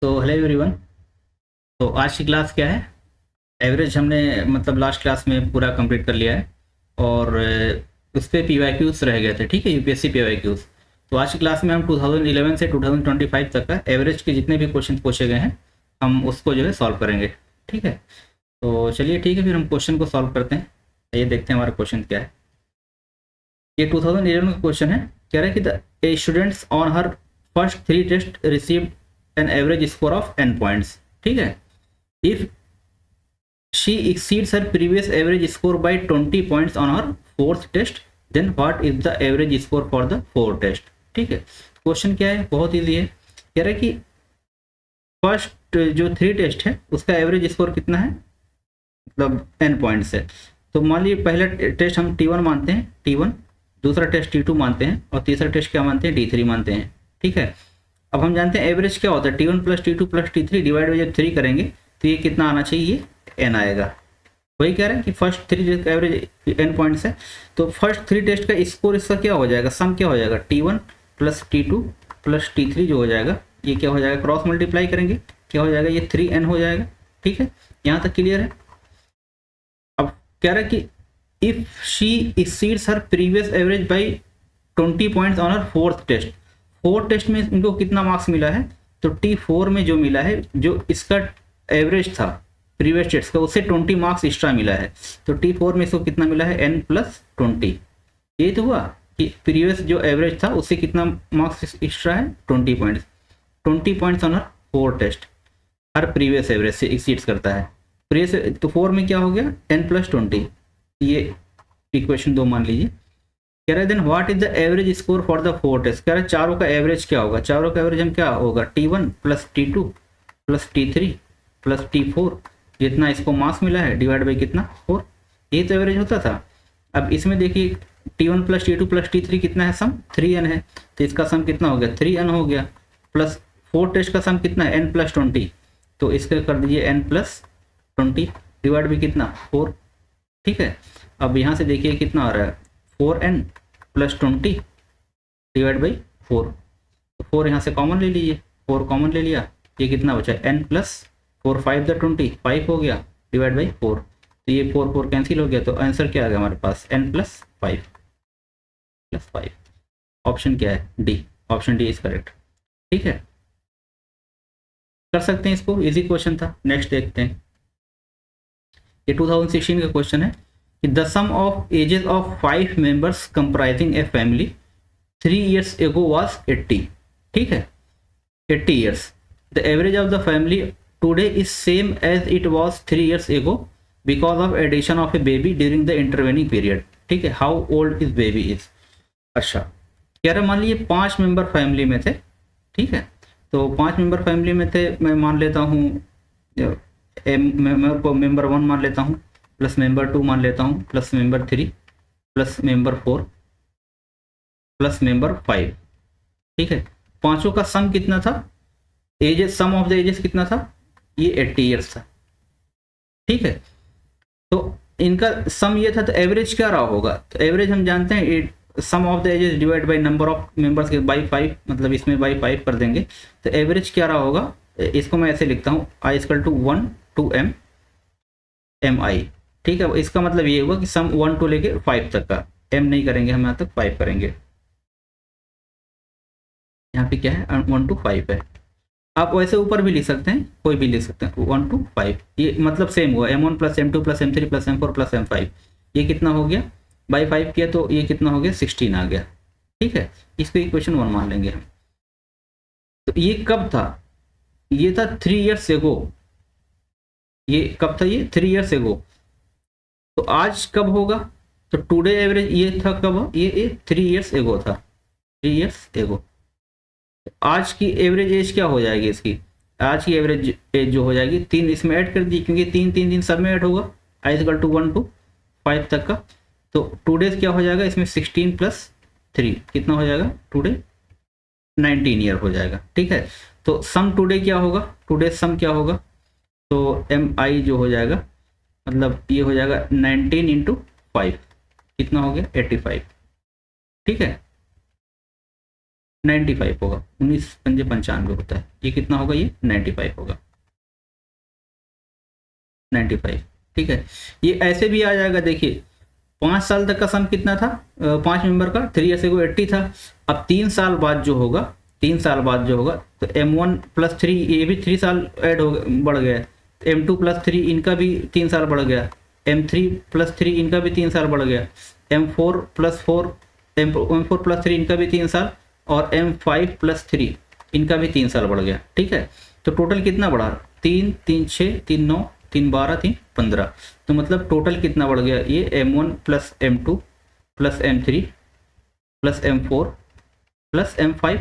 तो hello everyone. तो आज की क्लास क्या है? एवरेज हमने मतलब लास्ट क्लास में पूरा कंप्लीट कर लिया है और उस पर पी वाई क्यूज़ रह गए थे। ठीक है, यूपीएससी पी वाई क्यूज़। तो आज की क्लास में हम 2011 से 2025 तक का एवरेज के जितने भी क्वेश्चन पूछे गए हैं हम उसको जो है सॉल्व करेंगे। ठीक है, तो चलिए ठीक है, फिर हम क्वेश्चन को सॉल्व करते हैं। ये देखते हैं हमारा क्वेश्चन क्या है। ये 2011 का क्वेश्चन है। कह रहा है कि the students on her first 3 test received an average score of n points. ठीक है, if she exceeds her previous average score by 20 points on her fourth test, then what is the average score for the fourth test? ठीक है, question क्या है, बहुत easy है। कह रहा है कि फर्स्ट जो 3 टेस्ट है उसका एवरेज स्कोर कितना है, मतलब n पॉइंट्स है। तो मान लीजिए पहला टेस्ट हम T1 मानते हैं, T1, दूसरा टेस्ट T2 मानते हैं और तीसरा टेस्ट क्या मानते हैं, D3 मानते हैं। ठीक है, अब हम जानते हैं एवरेज क्या होता है, T1 plus T2 plus T3 divide by जब 3 करेंगे तो ये कितना आना चाहिए, ये n आएगा। वही कह रहे हैं कि फर्स्ट 3 एवरेज n पॉइंट्स है, तो फर्स्ट 3 टेस्ट का स्कोर इसका क्या हो जाएगा, सम क्या हो जाएगा, T1 plus T2 plus T3 जो हो जाएगा, ये क्या हो जाएगा, क्रॉस मल्टीप्लाई करेंगे, क्या हो जाएगा, ये 3n हो जाएगा। ठीक है, यहाँ तक क्लियर है। अब कह रहा है कि if she exceeds her previous average by 20 points on her fourth test. Fourth test में इनको कितना मार्क्स मिला है, तो T4 में जो मिला है, जो इसका एवरेज था प्रीवियस टेस्ट का, उससे 20 मार्क्स एक्स्ट्रा मिला है। तो T4 में इसको कितना मिला है, n+20। ये तो हुआ कि प्रीवियस जो एवरेज था उससे कितना मार्क्स एक्स्ट्रा है, 20 points. 20 points on her 4 test, her previous average से एक्सीड्स करता है। प्रीवियस तो 4 में क्या हो गया, n+20। ये इक्वेशन 2 मान लीजिए। कह रहा है then what is the average score for the 4 test. कह रहा है चारों का एवरेज क्या होगा, चारों का एवरेज हम क्या होगा, T1 plus T2 plus T3 plus T4, जितना इसको मार्क्स मिला है डिवाइड बाई कितना, 4। ये तो एवरेज होता था। अब इसमें देखिए T1 plus T2 plus T3 कितना है, सम 3n है, तो इसका सम कितना हो गया, 3n हो गया। प्लस 4 टेस्ट का सम कितना है, n+20, तो इसका कर दीजिए n+20 डिवाइड बाई कितना, 4। ठीक है, अब यहाँ से देखिए कितना आ रहा है, 4n+20 डिवाइड बाई 4। तो 4 यहाँ से कॉमन ले लीजिए, 4 कॉमन ले लिया, ये कितना बचा, n+4 5 द 20, 5 हो गया डिवाइड बाई 4। तो ये 4 कैंसिल हो गया, तो आंसर क्या आ गया हमारे पास, n+5। ऑप्शन क्या है, D, option D is correct. ठीक है, कर सकते हैं इसको, इजी क्वेश्चन था। नेक्स्ट देखते हैं, ये 2016 का क्वेश्चन है कि the sum of ages of 5 members comprising a family 3 years ago was 80। ठीक है, 80 years। The average of the family today is same as it was 3 years ago because of addition of a baby during the intervening period. ठीक है, how old is baby is. अच्छा, कह रहा मान लीजिए 5 member family में थे। ठीक है, तो 5 मेंबर फैमिली में थे, मैं मान लेता हूँ मेंबर को मेंबर 1 मान लेता हूँ, प्लस मेंबर 2 मान लेता हूँ, plus member 3 plus member 4 plus member 5। ठीक है, पांचों का सम कितना था, ages, sum of the ages कितना था, ये 80 ईयर्स था। ठीक है, तो इनका सम ये था, तो एवरेज क्या रहा होगा, तो एवरेज हम जानते हैं sum of the ages divide by number of members के बाई 5, मतलब इसमें बाई 5 कर देंगे, तो एवरेज क्या रहा होगा, इसको मैं ऐसे लिखता हूँ, I = 1 to mi। ठीक है, इसका मतलब ये होगा कि सम 1 to लेके 5 तक का, m नहीं करेंगे हम, यहाँ तक 5 करेंगे। यहाँ पे क्या है, 1 to 5 है। आप वैसे ऊपर भी लिख सकते हैं, कोई भी लिख सकते हैं, 1 to 5, ये मतलब सेम हुआ, m1 plus m2 plus m3 plus m4 plus m5। ये कितना हो गया, बाई 5 किया तो ये कितना हो गया, 16 आ गया। ठीक है, इसको इक्वेशन 1 मान लेंगे हम। तो ये कब था, ये था 3 years ago। ये कब था, ये 3 years ago। तो आज कब होगा, तो टुडे एवरेज ये था कब, ये 3 years ago था, 3 years ago। आज की एवरेज एज क्या हो जाएगी इसकी, आज की एवरेज एज जो हो जाएगी, 3 इसमें ऐड कर दी, क्योंकि 3 सब में ऐड होगा, I = 1 to 5 तक का। तो टुडे क्या हो जाएगा, इसमें 16 + 3 कितना हो जाएगा, टुडे 19 ईयर हो जाएगा। ठीक है, तो सम टुडे क्या होगा, टुडे सम क्या होगा, तो mi जो हो जाएगा, मतलब ये हो जाएगा 19 × 5, कितना हो गया, 85। ठीक है, 95 होगा, 19×5 = 95 होता है। ये कितना होगा, ये 95 होगा, 95। ठीक है, ये ऐसे भी आ जाएगा। देखिए 5 साल तक का सम कितना था, 5 मेंबर का 3 ईयर्स एगो 80 था। अब 3 साल बाद जो होगा, 3 साल बाद जो होगा, तो M1 + 3 ये भी 3 साल ऐड हो बढ़ गया, M2 + 3 इनका भी 3 साल बढ़ गया, M3 + 3 इनका भी 3 साल बढ़ गया, M4 + 4 M4 + 3 इनका भी 3 साल, और M5 + 3 इनका भी 3 साल बढ़ गया। ठीक है, तो टोटल कितना बढ़ा, 3 3 6 3 9 3 12 3 15, तो मतलब टोटल कितना बढ़ गया, ये M1 + M2 + M3 + M4 + M5।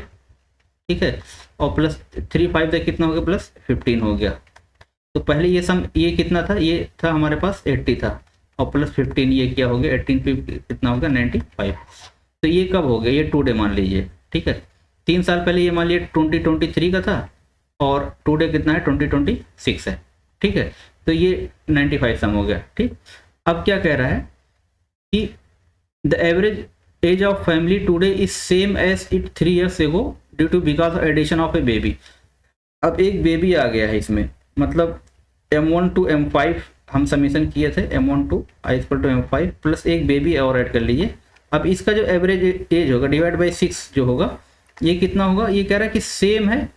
ठीक है, और प्लस 3 5 तक कितना हो गया, +15 हो गया। तो पहले ये सम, ये कितना था, ये था हमारे पास 80 था, और +15 ये क्या हो गया, 18 पे कितना हो गया, 95। तो ये कब हो गया, ये 2 डे मान लीजिए। ठीक है, 3 साल पहले ये मान लीजिए 2023 का था, और 2 डे कितना है, 2026 है। ठीक है, तो ये 95 सम हो गया। ठीक, अब क्या कह रहा है कि the average age of family today is same as it 3 years ago due to because of addition of a baby. अब एक बेबी आ गया है इसमें, मतलब M1 to M5 हम समीशन किए थे, M1 to M5 प्लस एक बेबी और ऐड कर लीजिए। अब इसका जो एवरेज एज होगा डिवाइड बाई 6 जो होगा, ये कितना होगा, ये कह रहा है कि सेम है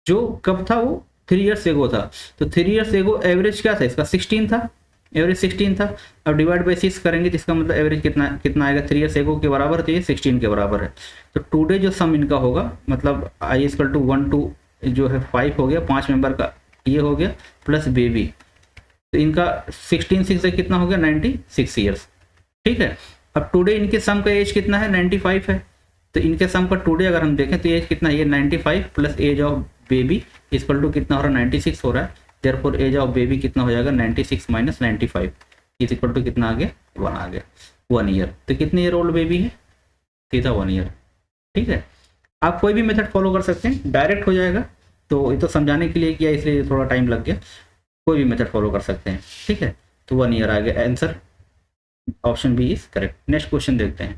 जो कब था, वो 3 ईयर्स एगो था। तो 3 ईयर्स एगो एवरेज क्या था इसका, 16 था, एवरेज 16 था। अब डिवाइड बाई 6 करेंगे तो इसका मतलब एवरेज कितना आएगा, 3 ईयर्स एगो के बराबर, तो ये 16 के बराबर है। तो टुडे जो सम इनका होगा, मतलब I = 1 to जो है 5 हो गया, 5 मेंबर का ये हो गया, प्लस बेबी, तो इनका 16 6 से कितना हो गया, 96 ईयर्स। ठीक है, अब टुडे इनके सम का एज कितना है, 95 है। तो इनके सम का टुडे अगर हम देखें तो एज कितना है, ये 95 प्लस एज ऑफ बेबी = कितना हो रहा है, 96 हो रहा है। देयरफॉर एज ऑफ बेबी कितना हो जाएगा, 96 - 95 = कितना आ गया, 1 आ गया, 1 ईयर। तो कितने ईयर ओल्ड बेबी है, सीधा 1 ईयर। ठीक है, आप कोई भी मेथड फॉलो कर सकते हैं, डायरेक्ट हो जाएगा। तो ये तो समझाने के लिए किया, इसलिए थोड़ा टाइम लग गया, कोई भी मेथड फॉलो कर सकते हैं। ठीक है, तो 1 ईयर आ गया, answer option B is correct. Next question देखते हैं,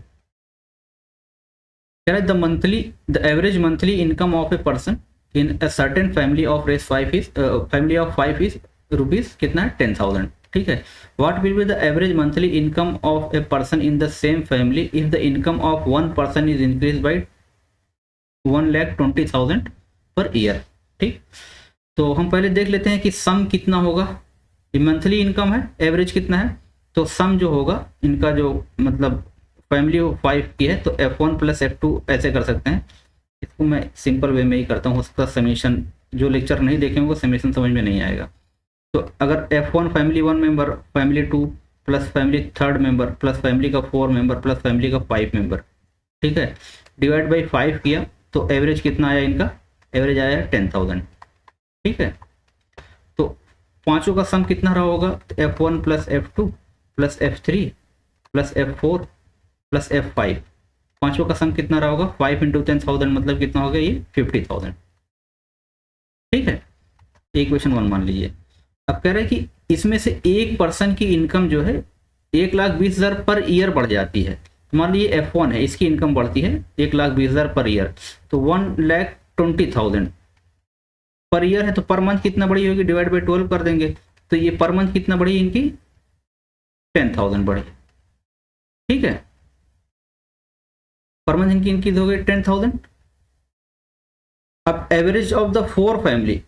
कह रहा है the average monthly income of a person in a certain family of race 5 is rupees कितना है, 10,000। ठीक है, what will be the average monthly income of a person in the same family if the income of one person is increase by 1,20,000 per year. ठीक, तो हम पहले देख लेते हैं कि सम कितना होगा। ये मंथली इनकम है, एवरेज कितना है, तो सम जो होगा इनका, जो मतलब फैमिली 5 की है, तो F1 + F2 ऐसे कर सकते हैं। इसको मैं सिंपल वे में ही करता हूँ, उसका समीशन, जो लेक्चर नहीं देखेंगे वो समीशन समझ में नहीं आएगा। तो अगर F1 family 1 member, family 2 plus family 3rd member plus family का 4 मेंबर प्लस फैमिली का 5 मेंबर, ठीक है, डिवाइड बाई 5 किया, तो एवरेज कितना आया इनका, एवरेज आया 10,000। ठीक है, तो पांचों का सम कितना रहा होगा, F1 + F2 + F3 + F4 + F5, पांचों का सम कितना रहा होगा, 5 × 10,000 मतलब कितना हो गया, ये 50,000। ठीक है, इक्वेशन 1 मान लीजिए। अब कह रहे हैं कि इसमें से एक पर्सन की इनकम जो है 1,20,000 पर ईयर बढ़ जाती है। मान लीजिए F1 है, इसकी इनकम बढ़ती है 1,20,000 पर ईयर, तो 1,20,000 पर ईयर है, तो पर मंथ कितना बढ़ी होगी, डिवाइड बाई 12 कर देंगे, तो ये पर मंथ कितना बढ़ी इनकी, 10,000 बढ़ी। ठीक है, पर मंथ इनकी हो गई 10,000। अब एवरेज ऑफ द 4 फैमिली,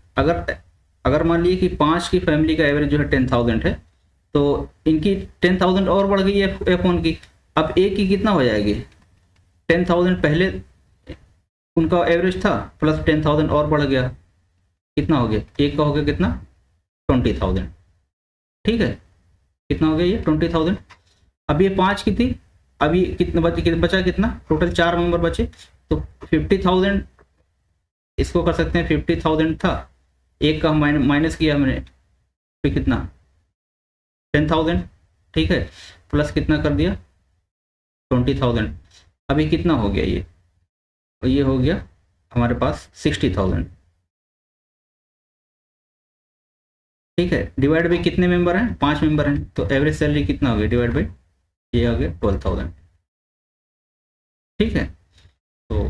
अगर मान लीजिए कि 5 की फैमिली का एवरेज जो है 10,000 है, तो इनकी 10,000 और बढ़ गई है F1 की। अब एक की कितना हो जाएगी, 10,000 पहले उनका एवरेज था, प्लस 10,000 और बढ़ गया, कितना हो गया, एक का हो गया कितना, 20,000। ठीक है, कितना हो गया ये 20,000। अब ये 5 की थी, अब ये कितना बचा कितना, टोटल 4 मेंबर बचे, तो 50,000 इसको कर सकते हैं, 50,000 था, एक का माइनस किया हमने, फिर कितना 10,000। ठीक है, प्लस कितना कर दिया 20,000। अभी कितना हो गया ये हो गया हमारे पास 60,000। ठीक है, डिवाइड बाई कितने मेंबर हैं, 5 मेंबर हैं, तो एवरेज सैलरी कितना हो गया, डिवाइड बाई ये आ गया 12,000। ठीक है, तो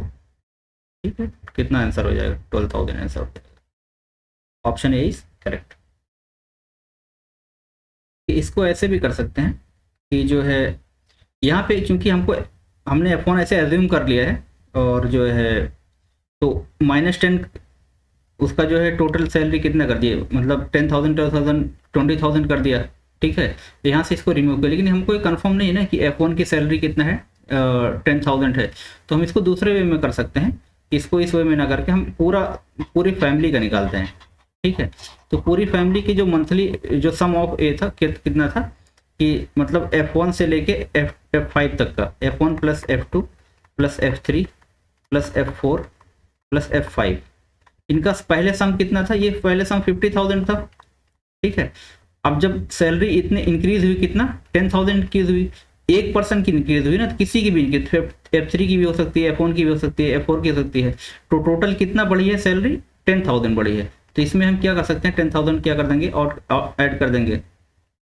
ठीक है, कितना आंसर हो जाएगा, 12,000 आंसर हो जाएगा। Option A is correct. इसको ऐसे भी कर सकते हैं कि जो है यहाँ पे चूंकि हमने F1 ऐसे एज्यूम कर लिया है, और जो है तो -10 उसका जो है टोटल सैलरी कितना कर दिए, मतलब 10,000 12,000 20,000 कर दिया, ठीक है। यहाँ से इसको रिमूव कर, लेकिन हमको ये कंफर्म नहीं है ना कि F1 की सैलरी कितना है, 10,000 है। तो हम इसको दूसरे वे में कर सकते हैं, इसको इस वे में ना करके हम पूरी फैमिली का निकालते हैं, ठीक है। तो पूरी फैमिली की जो मंथली जो सम ऑफ ए था कितना था कि मतलब F1 से लेके F5 तक का, F1 plus F2 plus F3 plus F4 plus F5, इनका पहले सम कितना था, ये पहले सम 50,000 था, ठीक है। अब जब सैलरी इतने इंक्रीज हुई, कितना 10,000 इंक्रीज हुई, 1% की इंक्रीज हुई ना, तो किसी की भी F3 की भी हो सकती है, F1 की भी हो सकती है, F4 की हो सकती है, तो टोटल कितना बढ़ी है सैलरी, 10,000 बढ़ी है। तो इसमें हम क्या कर सकते हैं, 10,000 क्या कर देंगे और ऐड कर देंगे,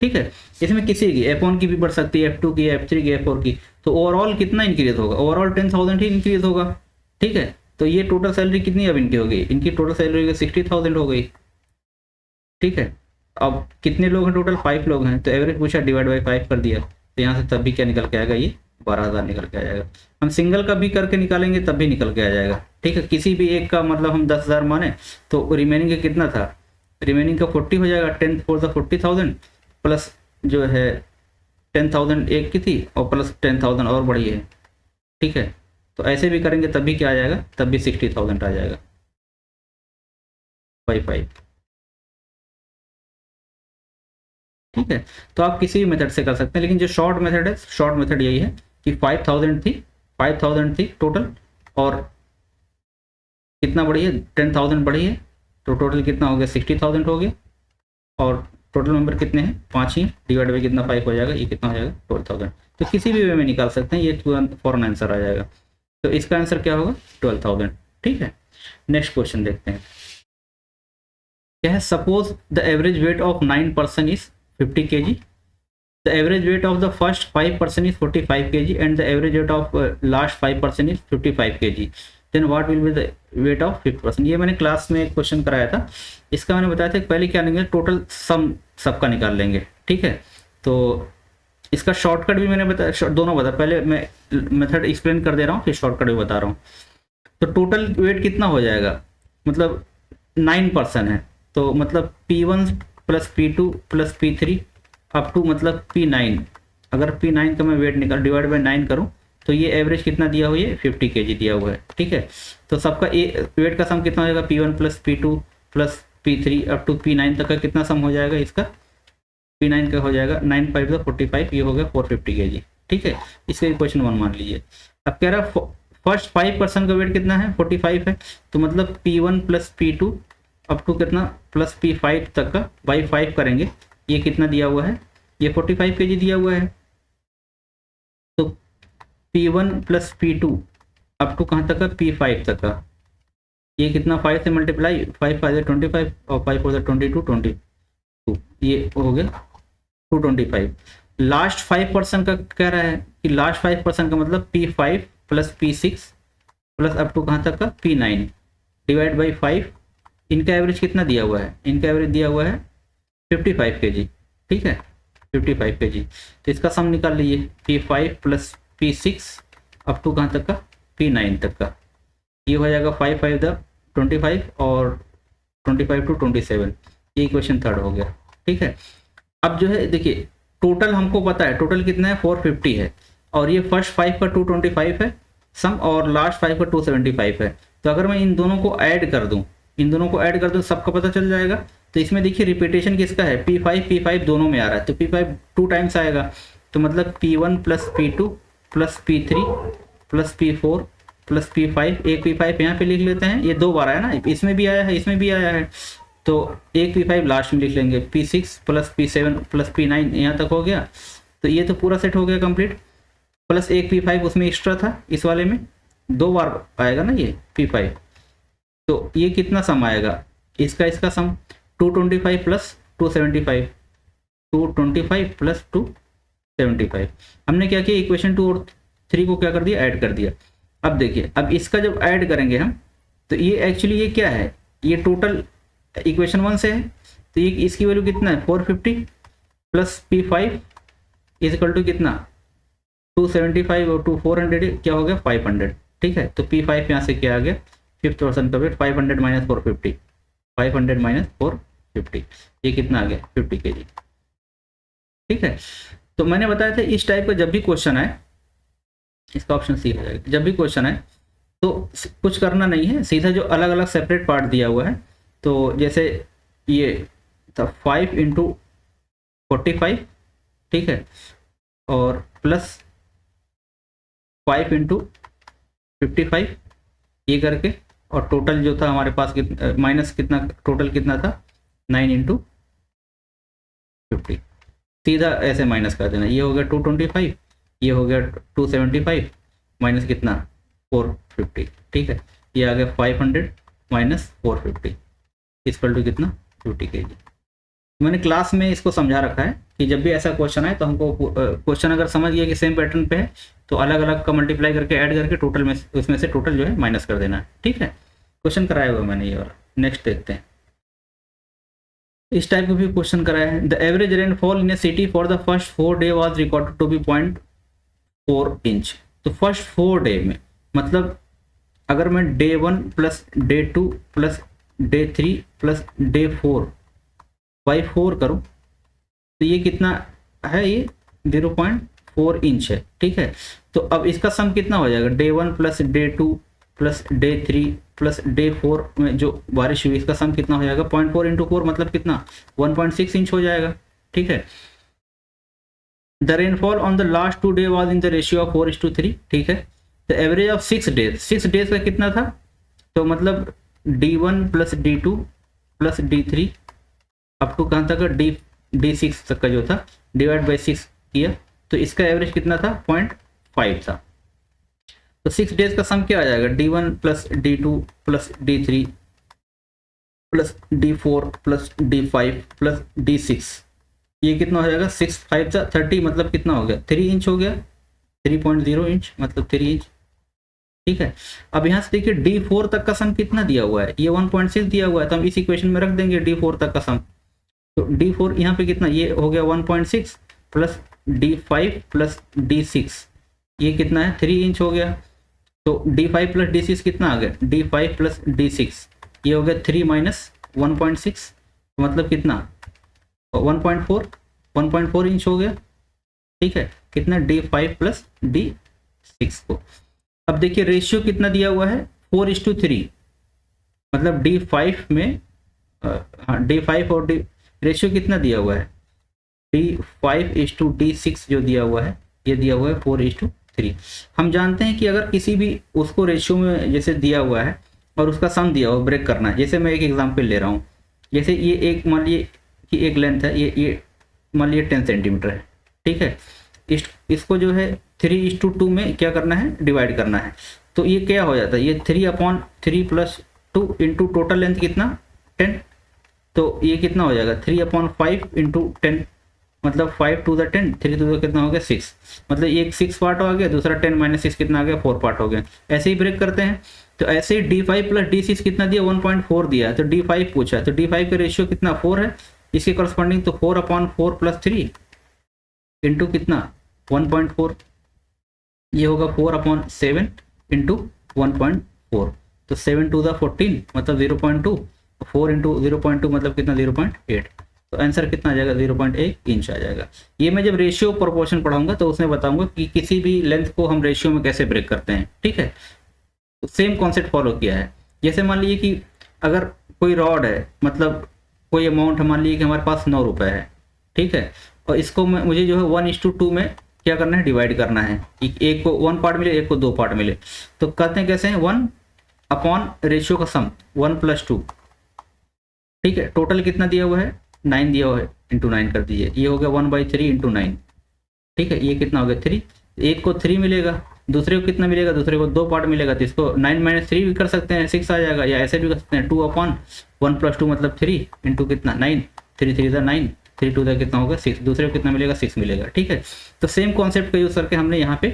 ठीक है। इसमें किसी की F1 की भी बढ़ सकती है, F2 की, F3 की, F4 की, तो ओवरऑल कितना इंक्रीज होगा, ओवरऑल 10,000 ही इंक्रीज होगा, ठीक है। तो ये टोटल सैलरी कितनी अब इनकी हो गई, इनकी टोटल सैलरी 60,000 हो गई, ठीक है। अब कितने लोग हैं टोटल, 5 लोग हैं, तो एवरेज पूछा, डिवाइड बाई 5 कर दिया, तो यहाँ से तब भी क्या निकल के आएगा, ये 12,000 निकल के आ जाएगा। हम सिंगल का भी करके निकालेंगे तब भी निकल के आ जाएगा, ठीक है। किसी भी एक का मतलब हम 10,000 माने, तो रिमेनिंग का कितना था, रिमेनिंग का 40 हो जाएगा, 10 4 40,000 प्लस जो है 10,000 एक की थी और प्लस 10,000 और बढ़ी है, ठीक है। तो ऐसे भी करेंगे तब भी क्या आ जाएगा, तब भी 60,000 आ जाएगा बाई 5, ठीक है। तो आप किसी भी मेथड से कर सकते हैं, लेकिन जो शॉर्ट मेथड है, शॉर्ट मेथड यही है कि 5,000 थी टोटल, और कितना बढ़ी है, 10,000 बढ़ी है, तो टोटल कितना हो गया, 60,000 हो गया, और टोटल मेंबर कितने हैं, 5 ही, डिवाइड बाई कितना 5 हो जाएगा, ये कितना हो जाएगा 12,000। तो किसी भी वे में निकाल सकते हैं, ये तुरंत फॉरन आंसर आ जाएगा। तो इसका आंसर क्या होगा, 12,000, ठीक है। नेक्स्ट क्वेश्चन देखते हैं, क्या है, suppose the average weight of 9% is 50 kg, the average weight of the first 5% is 45 kg and the average weight of last 5% is 55 kg, then what will be the weight of 50%। ये मैंने class में एक question कराया था, इसका मैंने बताया था पहले क्या लेंगे, टोटल सम सबका निकाल लेंगे, ठीक है। तो इसका शॉर्टकट भी मैंने बताया, दोनों बताया, पहले मैं मेथड एक्सप्लेन कर दे रहा हूँ, फिर शॉर्टकट भी बता रहा हूँ। तो टोटल वेट कितना हो जाएगा, मतलब 9% है, तो मतलब P1 plus P2 plus P3 up to मतलब P9, अगर P9 का मैं वेट निकाल डिवाइड बाई 9 करूं, तो ये एवरेज कितना दिया हुआ है, 50 kg दिया हुआ है, ठीक है। तो सबका वेट का सम कितना हो जाएगा, P1 plus P2 plus P3 up to P9 तक का कितना सम हो जाएगा, इसका P9 का हो जाएगा 9 5 45, ये हो गया 450 kg, ठीक है। इसका इक्वेशन 1 मान लीजिए। अब कह रहा है फर्स्ट 5% का वेट कितना है, 45 है, तो मतलब P1 plus P2 up to कितना प्लस P5 तक का बाई 5 करेंगे, ये कितना दिया हुआ है, ये 45 kg दिया हुआ है। तो P1 plus P2 up to कहाँ तक का, P5 तक का, ये कितना 5 से मल्टीप्लाई, 5 5 25 और 5 4 22 22, ये हो गया 225। लास्ट 5% का कह रहा है कि लास्ट 5% का मतलब P5 plus P6 plus up to कहाँ तक का, P9 डिवाइड बाई 5, इनका एवरेज कितना दिया हुआ है, इनका एवरेज दिया हुआ है 55 kg, ठीक है, 55 kg। तो इसका सम निकाल लीजिए, P5 plus P6 up to कहाँ तक का, P9 तक का, ये हो जाएगा 5 5 25 और 25 टू 27, ये इक्वेशन थर्ड हो गया, ठीक है। अब जो है देखिए, टोटल हमको पता है, टोटल कितना है 450 है, और ये फर्स्ट 5 का 225 है सम, और लास्ट 5 का 275 है। तो अगर मैं इन दोनों को ऐड कर दूं, इन दोनों को ऐड कर दूं, सबका पता चल जाएगा। तो इसमें देखिए रिपीटेशन किसका है, P5 दोनों में आ रहा है, तो P5 2 टाइम्स आएगा, तो मतलब P1 plus P2 plus P3 plus P4 plus P5, एक P5 यहाँ पे लिख लेते हैं, ये 2 बार आया ना, इसमें भी आया है, इसमें भी आया है, तो एक P5 लास्ट में लिख लेंगे, P6 plus P7 plus P9 यहाँ तक हो गया। तो ये तो पूरा सेट हो गया कंप्लीट, प्लस एक P5 उसमें एक्स्ट्रा था, इस वाले में 2 बार आएगा ना ये P5, तो ये कितना सम आएगा, इसका सम 225 प्लस 275, 225 प्लस 275। हमने क्या किया, इक्वेशन 2 और 3 को क्या कर दिया, ऐड कर दिया। अब देखिए, अब इसका जब ऐड करेंगे हम, तो ये एक्चुअली ये क्या है, ये टोटल इक्वेशन 1 से है, तो ये इसकी वैल्यू कितना है 450 plus P5 is equal to कितना 275 और 400 क्या हो गया 500, ठीक है। तो P5 यहाँ से क्या आ गया, फिफ्थ पर्सन का वेट 500 माइनस 450, 500 माइनस 450, ये कितना आ गया 50 kg, ठीक है। तो मैंने बताया था इस टाइप का जब भी क्वेश्चन आए, इसका ऑप्शन सी हो जाएगा, जब भी क्वेश्चन आए तो कुछ करना नहीं है, सीधा जो अलग अलग सेपरेट पार्ट दिया हुआ है, तो जैसे ये था 5 इंटू 45, ठीक है, और प्लस 5 इंटू 55 ये करके, और टोटल जो था हमारे पास माइनस कितना, टोटल कितना था 9 इंटू 50, सीधा ऐसे माइनस कर देना, ये हो गया 225, ये हो गया 275 माइनस कितना 450, ठीक है, ये आ गया 500 माइनस 450 इक्वल टू कितना 50 kg। मैंने क्लास में इसको समझा रखा है कि जब भी ऐसा क्वेश्चन आए तो हमको क्वेश्चन अगर समझ गया कि सेम पैटर्न पे है तो अलग अलग का मल्टीप्लाई करके ऐड करके टोटल में उसमें से टोटल जो है माइनस कर देना है, ठीक है। क्वेश्चन कराया हुआ मैंने ये वाला, नेक्स्ट देखते हैं। इस टाइप का भी क्वेश्चन कराया है। The average rainfall in a city for the first 4 day was recorded to be 0.4 inch. तो फर्स्ट 4 डे में मतलब अगर मैं day 1 plus day 2 plus day 3 plus day 4 by 4 करूँ तो ये कितना है, ये 0.4 इंच है, ठीक है। तो अब इसका सम कितना हो जाएगा, day 1 plus day 2 plus day 3 plus day 4 में जो बारिश हुई इसका सम कितना हो जाएगा, 0.4 इंटू 4 मतलब कितना 1.6 इंच हो जाएगा, ठीक है। The rainfall on the last 2 day was in the ratio of 4:3, ठीक है। द एवरेज ऑफ 6 डेज का कितना था, तो मतलब D1 plus D2 plus D3 up to कहाँ तक D6 तक का जो था डिवाइड बाई 6 किया तो इसका एवरेज कितना था 0.5 था। तो 6 डेज का सम क्या आ जाएगा, D1 plus D2 plus D3 plus D4 plus D5 plus D6, ये कितना हो जाएगा 6 5 30 मतलब कितना हो गया 3 इंच हो गया, 3.0 इंच मतलब 3 इंच, ठीक है। अब यहाँ से देखिए D4 तक का सम कितना दिया हुआ है, ये 1.6 दिया हुआ है, तो हम इस इक्वेशन में रख देंगे D4 तक का सम। तो D4 यहाँ पे कितना, ये हो गया 1.6 प्लस D5 प्लस D6, ये कितना है 3 इंच हो गया। तो D5 प्लस D6 कितना आ गया, D5 प्लस D6 ये हो गया 3 माइनस 1.6 मतलब कितना 1.4 इंच हो गया, ठीक है। कितना D5 प्लस D6 को। अब देखिए रेशियो कितना दिया हुआ है 4:3, मतलब D5 में हाँ D5 और रेशियो कितना दिया हुआ है D5:D6 जो दिया हुआ है ये दिया हुआ है 4:3। हम जानते हैं कि अगर किसी भी उसको रेशियो में जैसे दिया हुआ है और उसका सम दिया हुआ ब्रेक करना है, जैसे मैं एक एग्जांपल ले रहा हूँ, जैसे ये एक मान लिए कि एक लेंथ है, ये मान लिए 10 सेंटीमीटर है, ठीक है। इसको जो है 3:2 में क्या करना है डिवाइड करना है, तो ये क्या हो जाता है, ये 3/3 प्लस 2 इंटू टोटल लेंथ कितना 10, तो ये कितना हो जाएगा 3/5 इंटू 10 मतलब 5 to the 10, 3 to the कितना हो गया 6, मतलब एक 6 पार्ट हो गया, दूसरा 10 माइनस 6 कितना आ गया 4 पार्ट हो गया। ऐसे ही ब्रेक करते हैं, तो ऐसे ही D5 प्लस D6 कितना दिया 1.4 दिया है, तो D5 पूछा है, तो D5 का रेशियो कितना 4 है, इसके करस्पॉन्डिंग तो 4/4 प्लस 3 इंटू कितना 1.4, ये होगा 4/7 इंटू 1.4, तो 7 to the 14 मतलब 0.2, 4 इंटू 0.2 मतलब कितना 0.8, तो आंसर कितना आ जाएगा 0.1 इंच आ जाएगा। ये मैं जब रेशियो प्रोपोर्शन पढ़ाऊंगा तो उसमें बताऊंगा कि किसी भी लेंथ को हम रेशियो में कैसे ब्रेक करते हैं, ठीक है। तो सेम कॉन्सेप्ट फॉलो किया है। जैसे मान लीजिए कि अगर कोई रॉड है, मतलब कोई अमाउंट मान लीजिए कि हमारे पास 9 रुपये है, ठीक है, और इसको मुझे जो है 1:2 में क्या करना है डिवाइड करना है, एक को 1 पार्ट मिले एक को 2 पार्ट मिले, तो कहते हैं कैसे हैं 1 अपॉन रेशियो का सम 1 + 2, ठीक है। टोटल कितना दिया हुआ है 9 दिया हुआ है, इंटू 9 कर दीजिए, ये हो गया 1/3 इंटू 9, ठीक है। ये कितना हो गया 3, एक को 3 मिलेगा, दूसरे को कितना मिलेगा, दूसरे को 2 पार्ट मिलेगा, तो इसको 9 - 3 भी कर सकते हैं 6 आ जाएगा, या ऐसे भी कर सकते हैं 2/1 + 2 मतलब 3 इंटू कितना 9, 3 3 9, 3 2 कितना होगा 6, दूसरे को कितना मिलेगा 6 मिलेगा, ठीक है। तो सेम कॉन्सेप्ट का यूज़ करके हमने यहाँ पे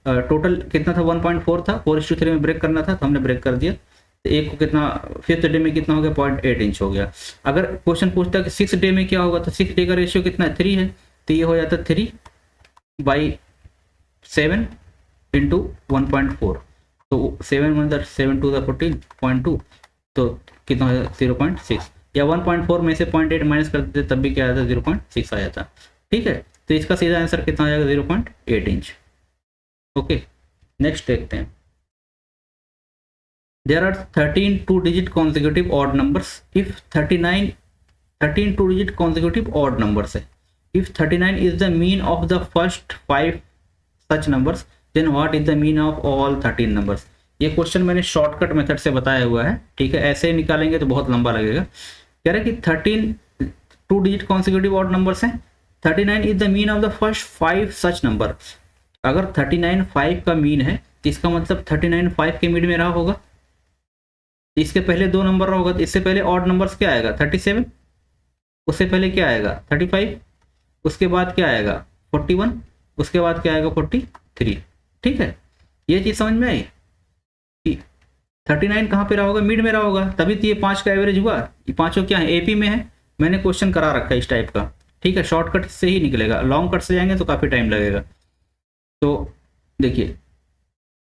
टोटल कितना था 1.4 था, 4:3 में ब्रेक करना था तो हमने ब्रेक कर दिया। तो एक को कितना 5th डे में कितना हो गया 0.8 इंच हो गया। अगर क्वेश्चन पूछता है कि 6th डे में क्या होगा तो 6th डे का रेशियो कितना है 3 है, तो ये हो जाता 3/7 इंटू 1.4, तो 7 मतलब 7 to the 14.2, तो कितना हो जाता 0.6, या 1.4 में से 0.8 माइनस कर देते तब भी क्या आता 0.6 आ जाता। ठीक है, तो इसका सीधा आंसर कितना आ जाएगा 0.8 इंच। ओके, नेक्स्ट देखते हैं। There are 13 two-digit consecutive odd numbers. If 13 two-digit consecutive odd numbers है, if 39 is the mean of the first 5 such numbers, then what is the mean of all 13 numbers? ये question मैंने shortcut method से बताया हुआ है। ठीक है, ऐसे निकालेंगे तो बहुत लंबा लगेगा। कह रहा है कि 13 two-digit consecutive odd numbers हैं, 39 is the mean of the first 5 such number। अगर 39 5 का मीन है तो इसका मतलब 39 5 के मीन में रहा होगा, इसके पहले 2 नंबर होगा, तो इससे पहले ऑड नंबर्स क्या आएगा 37, उससे पहले क्या आएगा 35, उसके बाद क्या आएगा 41, उसके बाद क्या आएगा 43। ठीक है, ये चीज़ समझ में आई कि 39 कहाँ पे रहा होगा, मिड में रहा होगा, तभी तो ये 5 का एवरेज हुआ। ये पाँचों क्या है एपी में है, मैंने क्वेश्चन करा रखा है इस टाइप का। ठीक है, शॉर्टकट से ही निकलेगा, लॉन्ग कट से जाएंगे तो काफ़ी टाइम लगेगा। तो देखिए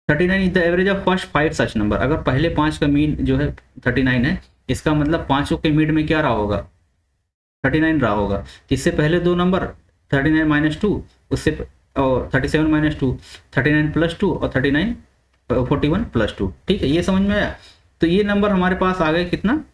39 is the average of first 5 such number. अगर पहले 5 का मीन जो है 39 है, इसका मतलब पाँचों के मिड में क्या रहा होगा 39 रहा होगा। इससे पहले 2 नंबर 39 माइनस 2, उससे और 37 माइनस 2, 39 प्लस 2 और 41 प्लस 2। ठीक है, ये समझ में आया। तो ये नंबर हमारे पास आ गए कितना,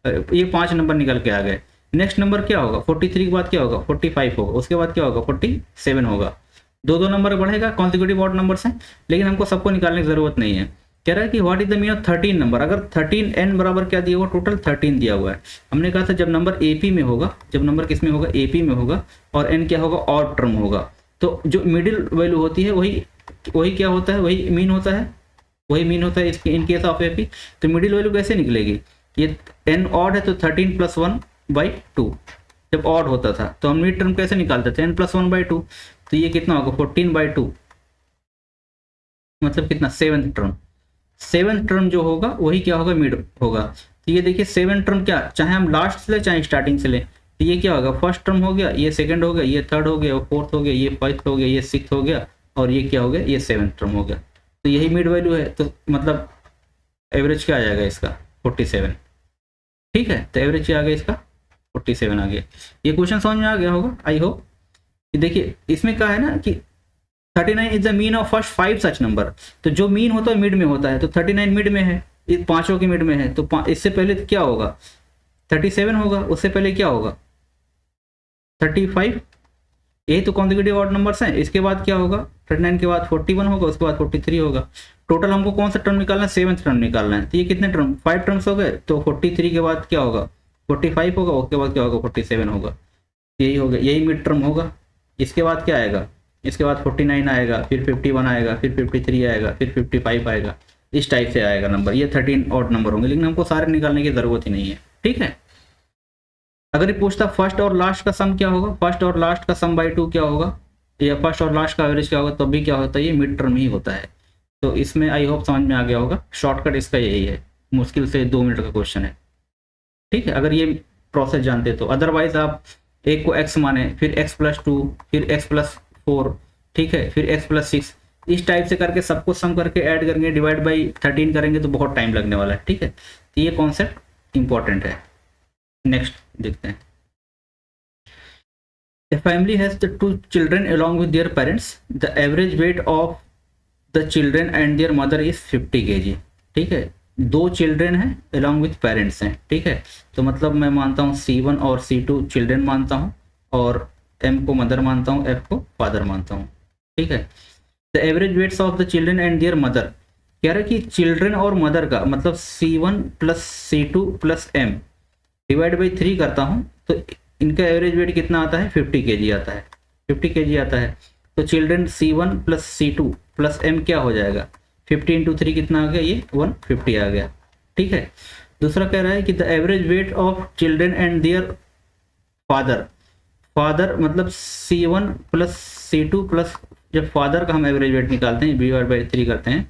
ये 5 नंबर निकल के आ गए। नेक्स्ट नंबर क्या होगा 43 के बाद क्या होगा 45 होगा, उसके बाद क्या होगा 47 होगा। 2 नंबर बढ़ेगा, कॉन्सिक्यूटिव ऑड नंबर्स हैं, लेकिन हमको सबको निकालने की जरूरत नहीं है। कह रहा है कि what is the mean of 13 number. अगर 13 n बराबर क्या दिया हुआ, टोटल 13 दिया हुआ है। हमने कहा था जब नंबर एपी में होगा, जब नंबर किस में होगा एपी में होगा, और n क्या होगा ऑड टर्म होगा, तो जो मिडिल वैल्यू होती है वही क्या होता है, वही मीन होता है, वही मीन होता है इसके इन केस ऑफ एपी। तो मिडिल वैल्यू कैसे निकलेगी, ये n ऑड है तो 13 + 1/2, जब ऑड होता था तो हम मिड टर्म कैसे निकालते थे n + 1/2, तो ये कितना होगा 14/2, मतलब कितना 7th टर्म। 7th टर्म जो होगा वही क्या होगा मिड होगा। तो ये देखिए 7th टर्म क्या, चाहे हम लास्ट से ले चाहे स्टार्टिंग से ले, तो ये क्या होगा फर्स्ट टर्म हो गया, ये सेकंड हो गया, ये थर्ड हो गया, फोर्थ हो गया, ये 5th हो गया, ये 6th हो गया, और ये क्या हो गया ये 7th टर्म हो गया। तो यही मिड वैल्यू है, तो मतलब एवरेज क्या आ जाएगा इसका 47। ठीक है, तो एवरेज क्या आ गया इसका 47 आ गया। ये क्वेश्चन समझ में आ गया होगा आई होप। देखिए इसमें क्या है ना कि 39 is the mean of first 5 such number, तो जो मीन होता है मिड में होता है, तो 39 मिड में है, इस पांचों के मिड में है, तो इससे पहले क्या होगा 37 होगा, उससे पहले क्या होगा 35, यही तो कॉन्सिक्यूटिव ऑड नंबर्स हैं। इसके बाद क्या होगा 39 के बाद 41 होगा, उसके बाद 43 होगा। टोटल हमको कौन सा टर्म निकालना है 7th टर्म निकालना है। तो ये कितने टर्म 5 टर्म्स हो गए, तो 43 के बाद क्या होगा 45 होगा, उसके बाद क्या होगा 47 होगा, यही होगा, यही मिड टर्म होगा। इसके बाद क्या आएगा, इसके बाद 49 आएगा, फिर 51 आएगा, फिर 53 आएगा, फिर 55 आएगा, इस टाइप से आएगा नंबर। ये 13 ऑड नंबर होंगे, लेकिन हमको सारे निकालने की ज़रूरत ही नहीं है। ठीक है, अगर ये पूछता फर्स्ट और लास्ट का सम क्या होगा, फर्स्ट और लास्ट का सम बाई 2 क्या होगा, या फर्स्ट और लास्ट का एवरेज क्या होगा, तब भी क्या होता है ये मिड टर्म ही होता है। तो इसमें आई होप समझ में आ गया होगा। शॉर्टकट इसका यही है, मुश्किल से 2 मिनट का क्वेश्चन है। ठीक है, अगर ये प्रोसेस जानते तो, अदरवाइज आप एक को x माने, फिर x + 2, फिर x + 4, ठीक है, फिर x + 6, इस टाइप से करके सबको सम करके ऐड करेंगे, डिवाइड बाई 13 करेंगे तो बहुत टाइम लगने वाला है। ठीक है, तो ये कॉन्सेप्ट इंपॉर्टेंट है। नेक्स्ट देखते हैं। A family has the 2 children along with their parents. The average weight of the children and their mother is 50 kg. ठीक है, 2 चिल्ड्रेन हैं अलॉन्ग विथ पेरेंट्स हैं। ठीक है, तो मतलब मैं मानता हूँ C1 और C2 चिल्ड्रेन मानता हूँ, और M को मदर मानता हूँ, F को फादर मानता हूँ। ठीक है, the average weights of the children and their mother, कह रहा है कि चिल्ड्रेन और मदर का मतलब C1 + C2 + M divide by 3 करता हूँ, तो इनका एवरेज वेट कितना आता है 50 kg आता है, 50 kg आता है। तो चिल्ड्रेन C1 + C2 + M क्या हो जाएगा 50 × 3 कितना आ गया, ये 150 आ गया। ठीक है, दूसरा कह रहा है कि the average weight of children and their father, father मतलब C1 + C2 + जब फादर का हम एवरेज वेट निकालते हैं b/3 करते हैं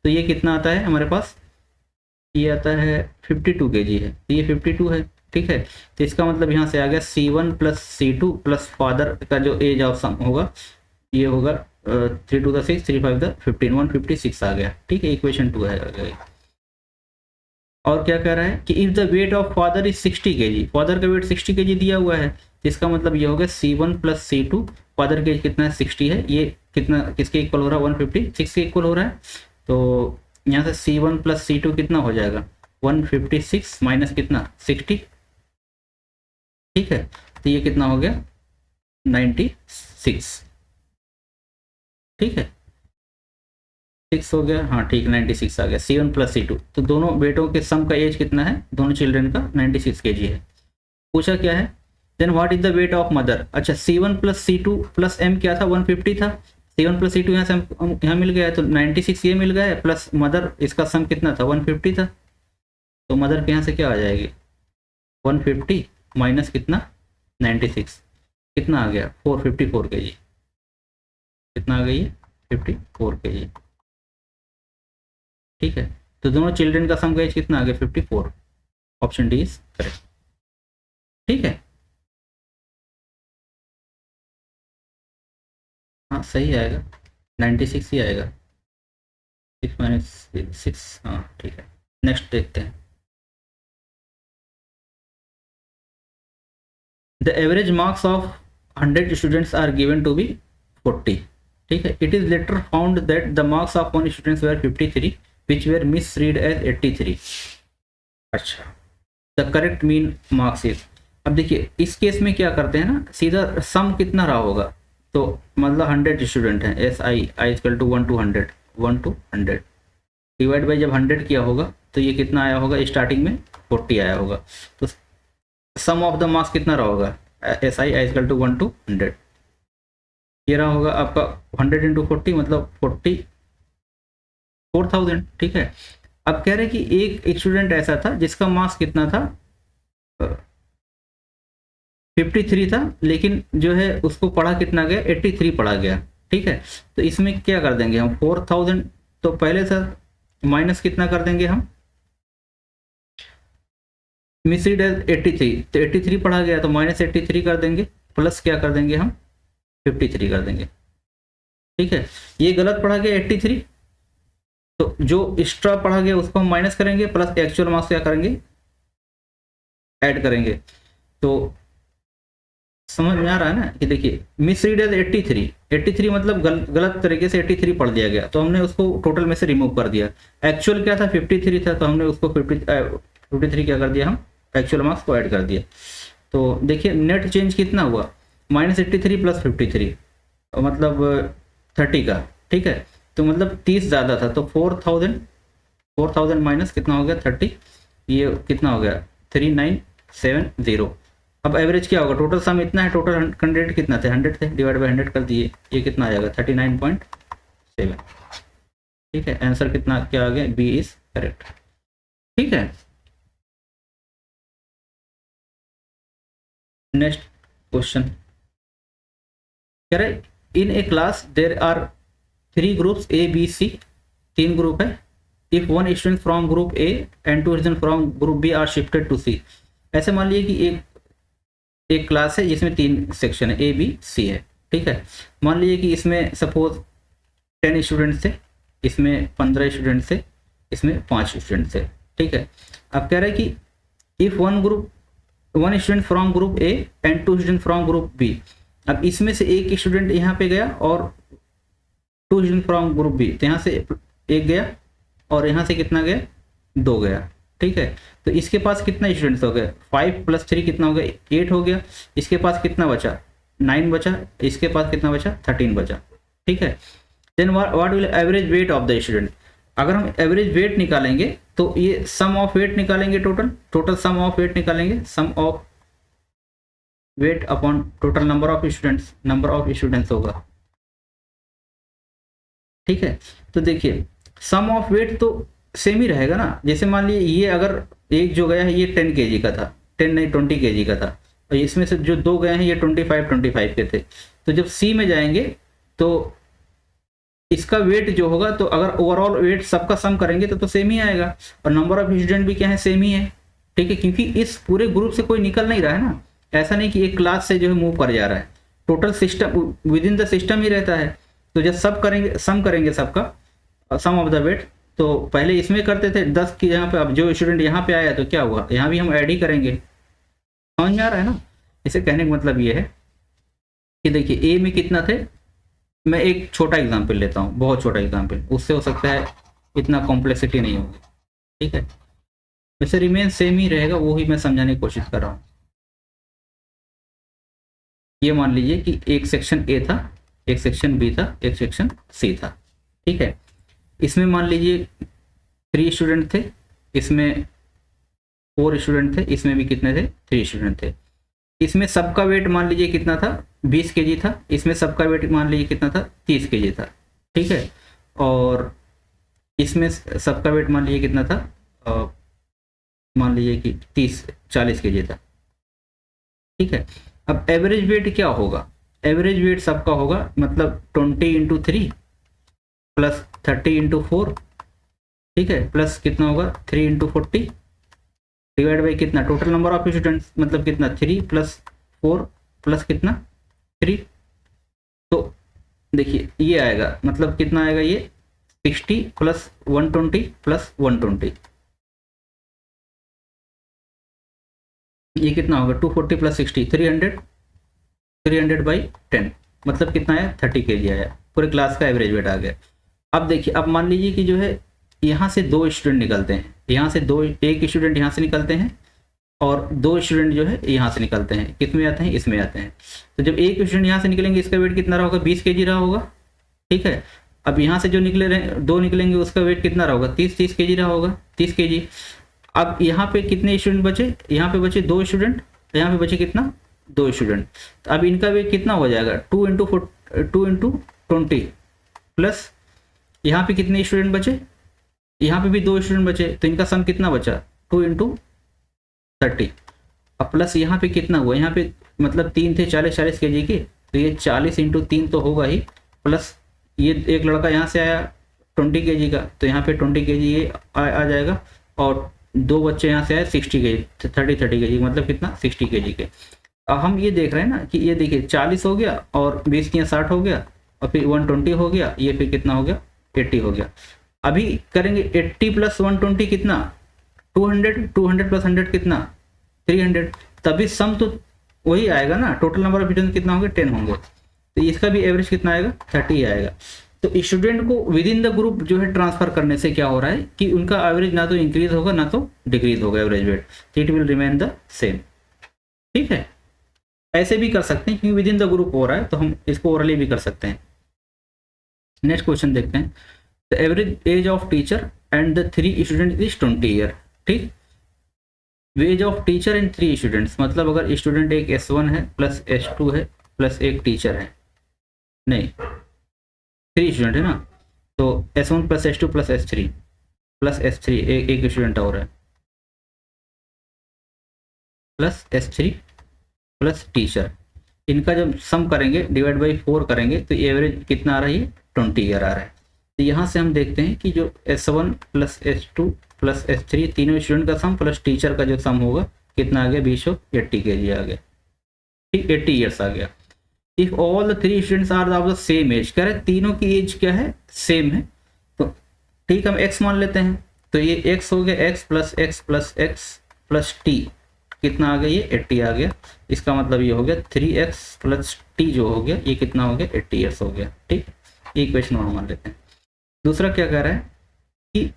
तो ये कितना आता है हमारे पास, ये आता है 52 kg है, तो ये 52 है, ठीक है। तो इसका मतलब यहाँ से आ गया C1 + C2 प्लस फादर का जो एज ऑफ सम होगा ये होगा 3 to the 6 3 5 the 15 156 आ गया, ठीक है। इक्वेशन 2 है। और क्या कह रहा है कि if the weight of father is 60 kg, father का वेट 60 kg दिया हुआ है, तो इसका मतलब ये होगा C1 + C2, फादर का एज कितना है 60 है, ये कितना किसके इक्वल हो रहा है 156 के इक्वल हो रहा है। तो यहाँ से C1 + C2 कितना हो जाएगा 156 माइनस कितना 60, ठीक है। तो ये कितना हो गया 96, ठीक है 6 हो गया, हाँ ठीक 96 आ गया C1 + C2। तो दोनों बेटों के सम का एज कितना है दोनों चिल्ड्रन का 96 kg है। पूछा क्या है then what is the weight of mother. अच्छा C1 + C2 + M क्या था 150 था, C1 + C2 यहाँ से यहाँ मिल गया है तो 96 ये मिल गया है, प्लस मदर इसका सम कितना था 150 था, तो मदर के यहाँ से क्या आ जाएगी 150 माइनस कितना 96, कितना आ गया 454 kg, कितना आ गई है 54 kg, ठीक है। तो दोनों चिल्ड्रन का सम का एज कितना आ गया 54, ऑप्शन डी इज करेक्ट, ठीक है। हाँ सही आएगा 96 ही आएगा, 6 - 6 हाँ ठीक है। नेक्स्ट देखते हैं। The average marks of 100 students are given to be 40, ठीक है। It is later found that the marks of 1 students were 53 which were misread as 83। अच्छा, the correct mean marks is, अब देखिए इस केस में क्या करते हैं ना, सीधा सम कितना रहा होगा, तो मतलब 100 स्टूडेंट हैं SI I = 1 to 100 1 to 100 divide by जब 100 किया होगा तो ये कितना आया होगा स्टार्टिंग में 40 आया होगा, तो सम ऑफ द मार्क्स कितना रहा होगा SI I = 1 to 100, ये रहा होगा आपका 100 × 40 मतलब 4000, ठीक है। अब कह रहे कि एक स्टूडेंट ऐसा था जिसका मार्क्स कितना था 53 था, लेकिन जो है उसको पढ़ा कितना गया 83 पढ़ा गया, ठीक है। तो इसमें क्या कर देंगे हम 4000, तो पहले से माइनस कितना कर देंगे हम मिसरीड 83, तो 83 पढ़ा गया तो -83 कर देंगे, प्लस क्या कर देंगे हम 53 कर देंगे, ठीक है। ये गलत पढ़ा गया 83, तो जो एक्स्ट्रा पढ़ा गया उसको हम माइनस करेंगे, प्लस एक्चुअल मार्क्स क्या करेंगे ऐड करेंगे। तो समझ में आ रहा है ना कि देखिए मिसरीड 83 मतलब गलत तरीके से 83 पढ़ दिया गया, तो हमने उसको टोटल में से रिमूव कर दिया। एक्चुअल क्या था 53 था, तो हमने उसको 53 क्या कर दिया हम एक्चुअल मार्क्स को ऐड कर दिया। तो देखिए नेट चेंज कितना हुआ -83 + 53 मतलब 30 का, ठीक है। तो मतलब 30 ज़्यादा था, तो 4000 माइनस कितना हो गया 30, ये कितना हो गया 3970। अब एवरेज क्या होगा, टोटल सम इतना है, टोटल 100 कितना थे 100 थे, डिवाइड बाई 100 कर दिए, ये कितना आ जाएगा 39.7, ठीक है। आंसर कितना क्या आ गया बी इज करेक्ट, ठीक है। नेक्स्ट क्वेश्चन कह रहे in a class there are 3 groups A B C, 3 group है। If 1 student from group A and 2 student from group B are shifted to C। ऐसे मान लीजिए कि एक क्लास है जिसमें 3 सेक्शन है A B C है, ठीक है। मान लीजिए कि इसमें सपोज 10 स्टूडेंट्स थे, इसमें 15 स्टूडेंट्स थे, इसमें 5 स्टूडेंट्स थे, ठीक है। अब कह रहा है कि if 1 student from group A and 2 student from group B। अब इसमें से एक स्टूडेंट यहाँ पे गया और 2 स्टूडेंट फ्रॉम ग्रुप B, तो यहाँ से एक गया और यहाँ से कितना गया 2 गया, ठीक है। तो इसके पास कितना स्टूडेंट्स हो गए 5 + 3 कितना हो गया 8 हो गया। इसके पास कितना बचा 9 बचा, इसके पास कितना बचा 13 बचा, ठीक है। Then what will average weight of the student. अगर हम एवरेज वेट निकालेंगे तो ये सम ऑफ वेट निकालेंगे, टोटल सम ऑफ वेट निकालेंगे, sum of weight upon total number of students होगा, ठीक है। तो देखिए सम ऑफ वेट तो सेम ही रहेगा ना, जैसे मान लीजिए ये अगर एक जो गया है ये 10 kg का था, 10 नहीं 20 kg का था, और इसमें से जो 2 गए हैं ये 25 के थे। तो जब C में जाएंगे तो इसका वेट जो होगा, तो अगर ओवरऑल वेट सबका सम करेंगे तो सेम ही आएगा, और नंबर ऑफ स्टूडेंट भी क्या है, सेम ही है, ठीक है, क्योंकि इस पूरे ग्रुप से कोई निकल नहीं रहा है ना, ऐसा नहीं कि एक क्लास से जो है मूव कर जा रहा है, total system within the system ही रहता है। तो जब सब करेंगे, सम करेंगे सबका, सम ऑफ द वेट, तो पहले इसमें करते थे 10 की जहाँ पे, अब जो स्टूडेंट यहाँ पे आया तो क्या हुआ, यहाँ भी हम ऐड ही करेंगे। समझ में आ रहा है ना? इसे कहने का मतलब ये है कि देखिए ए में कितना थे, मैं एक छोटा एग्जाम्पल लेता हूँ, बहुत छोटा एग्जाम्पल, उससे हो सकता है इतना कॉम्प्लेक्सिटी नहीं होगी, ठीक है, वैसे रिमेन सेम ही रहेगा, वो ही मैं समझाने की कोशिश कर रहा हूँ। ये मान लीजिए कि एक सेक्शन ए था, एक सेक्शन बी था, एक सेक्शन सी था, ठीक है, इसमें मान लीजिए 3 स्टूडेंट थे, इसमें 4 स्टूडेंट थे, इसमें भी कितने थे, 3 स्टूडेंट थे। इसमें सबका वेट मान लीजिए कितना था, 20 केजी था, इसमें सबका वेट मान लीजिए कितना था, 30 केजी था, ठीक है, और इसमें सबका वेट मान लीजिए कितना था, मान लीजिए कि 40 केजी था, ठीक है। अब एवरेज वेट क्या होगा, एवरेज वेट सबका होगा मतलब 20 इंटू 3 प्लस 30 इंटू 4, ठीक है, प्लस कितना होगा 3 इंटू 40 डिवाइड बाई कितना, टोटल नंबर ऑफ स्टूडेंट्स मतलब कितना 3 प्लस 4 प्लस कितना 3, तो देखिए ये आएगा, मतलब कितना आएगा ये 60 प्लस 120 प्लस 120, ये कितना होगा 240 प्लस 60 300 बाई 10, मतलब कितना आया 30 केजी आया, पूरे क्लास का एवरेज वेट आ गया। अब देखिए, अब मान लीजिए कि जो है यहाँ से 2 स्टूडेंट निकलते हैं, यहाँ से एक स्टूडेंट यहाँ से निकलते हैं और 2 स्टूडेंट जो है यहाँ से निकलते हैं, किस में आते हैं, इसमें आते हैं। तो जब एक स्टूडेंट यहाँ से निकलेंगे, इसका वेट कितना रहा होगा 20 केजी रहा होगा, ठीक है। अब यहाँ से जो निकले रहे 2 निकलेंगे, उसका वेट कितना रहा होगा 30 केजी रहा होगा, 30 केजी। अब यहाँ पे कितने स्टूडेंट बचे, यहाँ पे बचे 2 स्टूडेंट, यहाँ पे बचे कितना 2 स्टूडेंट, तो अब इनका वेट कितना हो जाएगा 2 इंटू 20 प्लस यहाँ पे कितने स्टूडेंट बचे, यहाँ पे भी 2 स्टूडेंट बचे, तो इनका सम कितना बचा 2 इंटू 30, अब प्लस यहाँ पे कितना हुआ, यहाँ पे मतलब 3 थे 40 केजी के, तो ये 40 इंटू 3 तो होगा ही, प्लस ये एक लड़का यहाँ से आया 20 केजी का, तो यहाँ पे 20 केजी ये आ जाएगा, और 2 बच्चे यहाँ से आए 60 केजी, 30 केजी मतलब कितना 60 केजी के। अब हम ये देख रहे हैं ना कि ये देखिए 40 हो गया और 20 की 60 हो गया, और फिर 120 हो गया, ये फिर कितना हो गया 80 हो गया। अभी करेंगे 80 प्लस 120 कितना 200 प्लस 100 कितना 300, तभी सम तो वही आएगा ना, टोटल नंबर ऑफ स्टूडेंट कितना होंगे 10 होंगे, तो इसका भी एवरेज कितना आएगा 30 आएगा। तो स्टूडेंट को विद इन द ग्रुप जो है ट्रांसफर करने से क्या हो रहा है कि उनका एवरेज ना तो इंक्रीज होगा ना तो डिक्रीज होगा average weight, it will remain the same, ठीक है। ऐसे भी कर सकते हैं क्योंकि विद इन द ग्रुप हो रहा है, तो हम इसको ओरली भी कर सकते हैं। नेक्स्ट क्वेश्चन देखते हैं, the average age of teacher and the 3 student is 20 year, ठीक। Age of teacher and 3 students मतलब अगर स्टूडेंट एक S1 है प्लस S2 है प्लस एक टीचर है, नहीं 3 स्टूडेंट है ना, तो S1 plus S2 plus S3 plus S3 एक स्टूडेंट और है, प्लस S3 प्लस टीचर, इनका जब सम करेंगे डिवाइड बाई 4 करेंगे तो एवरेज कितना आ रहा है 20 ईयर आ रहा है। तो यहाँ से हम देखते हैं कि जो S1 plus S2 plus S3 तीनों स्टूडेंट का सम प्लस टीचर का जो सम होगा कितना आ गया 80 केजी आ गया, ठीक 80 ईयर्स आ गया। If all the 3 students are of the same age, कह रहे तीनों की एज क्या है सेम है, तो ठीक हम x मान लेते हैं, तो ये x हो गया x plus x plus t कितना आ गया ये 80 आ गया, इसका मतलब ये हो गया 3x प्लस t जो हो गया ये कितना हो गया 80 ईयर्स हो गया, ठीक। ये क्वेश्चन और मान लेते हैं। दूसरा क्या कह रहा है कि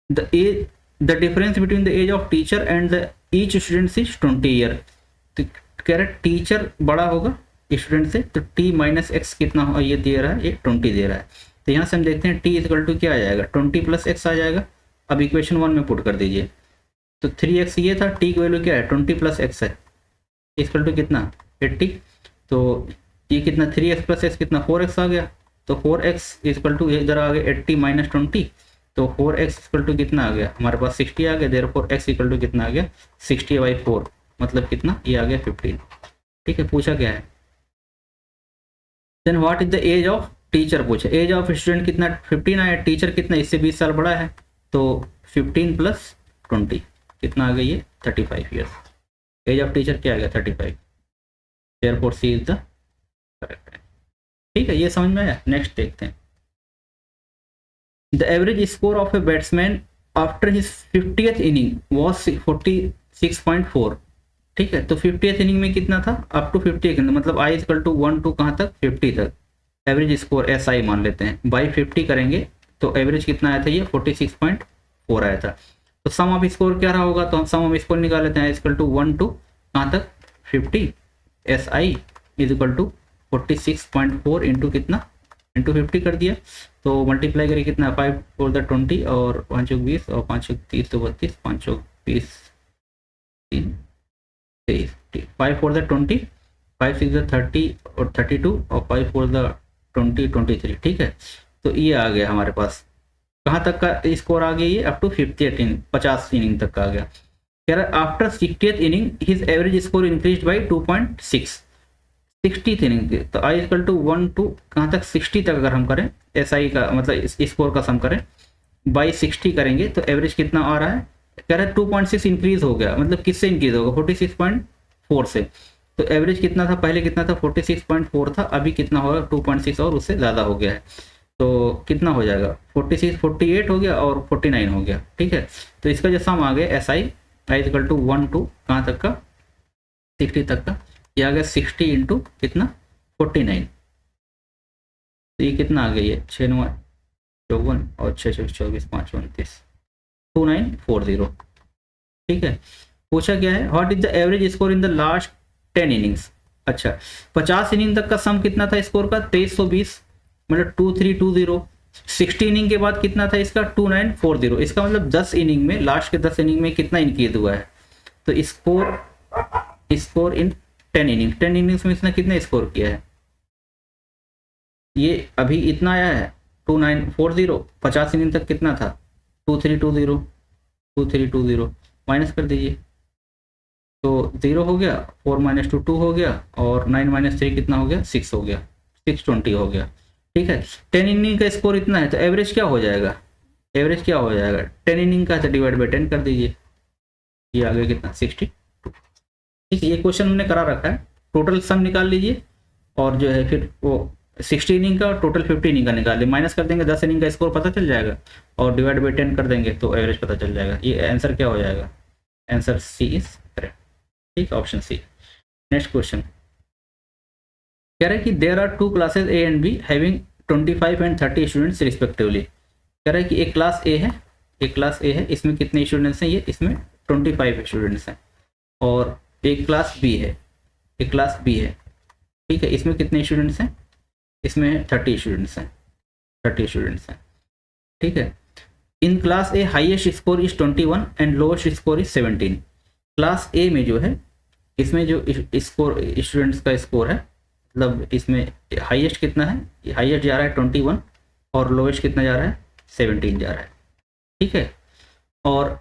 the difference between the age of teacher and the each student is 20 year, तो कह रहा है टीचर बड़ा होगा स्टूडेंट से, तो t माइनस एक्स कितना हो ये दे रहा है, ये 20 दे रहा है। तो यहाँ से हम देखते हैं t इक्वल टू क्या आ जाएगा 20 प्लस एक्स आ जाएगा। अब इक्वेशन 1 में पुट कर दीजिए, तो 3x ये था, t की वैल्यू क्या है 20 प्लस एक्स है, इक्वल टू कितना 80, तो ये कितना 3x प्लस एक्स कितना 4x आ गया, तो 4x इक्वल टू इधर आ गया 80 माइनस 20, तो 4x इक्वल टू कितना आ गया हमारे पास 60 आ गया, देयरफॉर x इक्वल टू कितना आ गया 60/4 मतलब कितना ये आ गया 15, ठीक है। पूछा क्या है then what is the age of teacher पूछे एज ऑफ स्टूडेंट कितना 15 आया, टीचर कितना इससे 20 साल बड़ा है, तो 15 + 20 कितना आ गई है 35 ईयर्स। एज ऑफ टीचर क्या आ गया 35, therefore C is the correct. ठीक है, ये समझ में आया। नेक्स्ट देखते हैं। The average score of a batsman after his 50th inning was 46.4। ठीक है, तो 50th इनिंग में कितना था, अप टू 50, मतलब आई इक्वल टू 1 to कहाँ तक 50 तक। एवरेज स्कोर SI मान लेते हैं, बाई 50 करेंगे तो एवरेज कितना आया था, ये 46.4 आया था। तो सम ऑफ स्कोर क्या रहा होगा, तो हम सम ऑफ स्कोर निकाल लेते हैं, इक्वल टू 1 to कहाँ तक 50, SI is equal to 46.4 into कितना, इंटू 50 कर दिया, तो मल्टीप्लाई करिए कितना 5 4 द 20 और 5 चौक 20 और 5 चौक 30 तो 32, 5 चौक 20 3 5 4 द 20, 5 6 द 30 और 32 और 5 4 द 20 23। ठीक है, तो ये आ गया हमारे पास कहाँ तक का स्कोर आ गया, ये up to 50th inning, 50 inning तक का आ गया। कह रहा है after 60th inning his average score increase by 2.6। 60th inning के, तो आई इक्वल टू 1 to कहाँ तक 60 तक अगर हम करें SI का मतलब स्कोर का सम करें बाई 60 करेंगे तो एवरेज कितना आ रहा है, कह रहा है 2.6 इंक्रीज हो गया, मतलब किससे इंक्रीज होगा 46.4 से। तो एवरेज कितना था, पहले कितना था 46.4 था, अभी कितना होगा 2.6 और उससे ज़्यादा हो गया है, तो कितना हो जाएगा 46 48 हो गया और 49 हो गया। ठीक है, तो इसका जो सम आ गया SI I equal to 1 to कहाँ तक का 60 तक का, ये आ गया 60 इंटू कितना 49, तो ये कितना आ गई है 6 9 54 और 6 6 24 5 29 2940। ठीक है, पूछा क्या है, what is the average score in the last 10 innings. अच्छा, 50 इनिंग तक का सम कितना था स्कोर का 2320, मतलब 2320। 60 इनिंग के बाद कितना था इसका 2940। इसका मतलब 10 इनिंग में, लास्ट के 10 इनिंग में कितना इंक्रीज हुआ है, तो स्कोर इन 10 इनिंग, 10 इनिंग्स में इसने कितना स्कोर किया है, ये अभी इतना आया है 2940। 50 इनिंग तक कितना था 2320 माइनस कर दीजिए, तो 0 हो गया, 4 - 2 2 हो गया और 9 - 3 कितना हो गया 6 हो गया, 620 हो गया। ठीक है, 10 इनिंग का स्कोर इतना है, तो एवरेज क्या हो जाएगा, एवरेज क्या हो जाएगा 10 इनिंग का, तो डिवाइड बाई 10 कर दीजिए, ये आ गया कितना 62। ठीक है, ये क्वेश्चन हमने करा रखा है, टोटल सम निकाल लीजिए और जो है फिर वो 60 इनिंग का टोटल 50 इनिंग का निकाल लीजिए, माइनस कर देंगे 10 इनिंग का स्कोर पता चल जाएगा और डिवाइड बाई 10 कर देंगे तो एवरेज पता चल जाएगा। ये आंसर क्या हो जाएगा, आंसर सी इज करेक्ट। ठीक, ऑप्शन सी। नेक्स्ट क्वेश्चन कह रहा है कि there are 2 classes A and B having 25 and 30 students respectively. कह रहा है कि एक क्लास ए है, एक क्लास ए है, इसमें कितने स्टूडेंट्स हैं, ये इसमें 25 स्टूडेंट्स हैं, और एक क्लास बी है, एक क्लास बी है। ठीक है, इसमें कितने स्टूडेंट्स हैं, इसमें 30 स्टूडेंट्स हैं, 30 स्टूडेंट्स हैं। ठीक है, in class A highest score is 21 and lowest score is 17। Class ए में जो है, इसमें जो स्कोर स्टूडेंट्स का स्कोर है, मतलब इसमें हाईएस्ट कितना है, हाईएस्ट जा रहा है 21 और लोएस्ट कितना जा रहा है 17 जा रहा है। ठीक है, और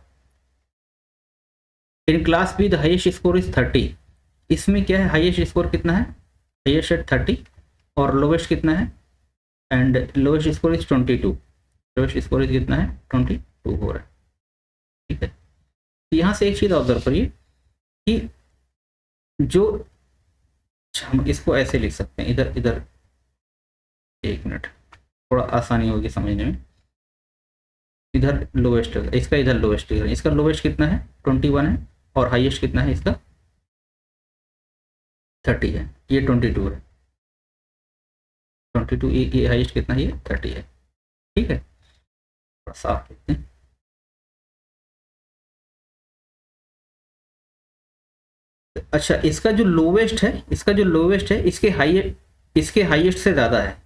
in class be the highest score is 30। इसमें क्या है, हाईएस्ट स्कोर कितना है, हाईएस्ट है 30 और लोवेस्ट कितना है, and lowest score is 22। Lowest score is कितना है 22 हो रहा है। ठीक है, यहाँ से एक चीज़ ऑब्जर्व करिए कि जो हम इसको ऐसे लिख सकते हैं, इधर इधर, एक मिनट, थोड़ा आसानी होगी समझने में। इधर लोवेस्ट, इसका इधर लोवेस्ट, इसका लोवेस्ट कितना है 21 है और हाईएस्ट कितना है इसका 30 है, ये 22 है, 22 ये हाईएस्ट कितना है, ये 30 है। ठीक है, थोड़ा साफ लिखते हैं। अच्छा, इसका जो लोवेस्ट है, इसका जो लोवेस्ट है, इसके हाईएस्ट से ज़्यादा है,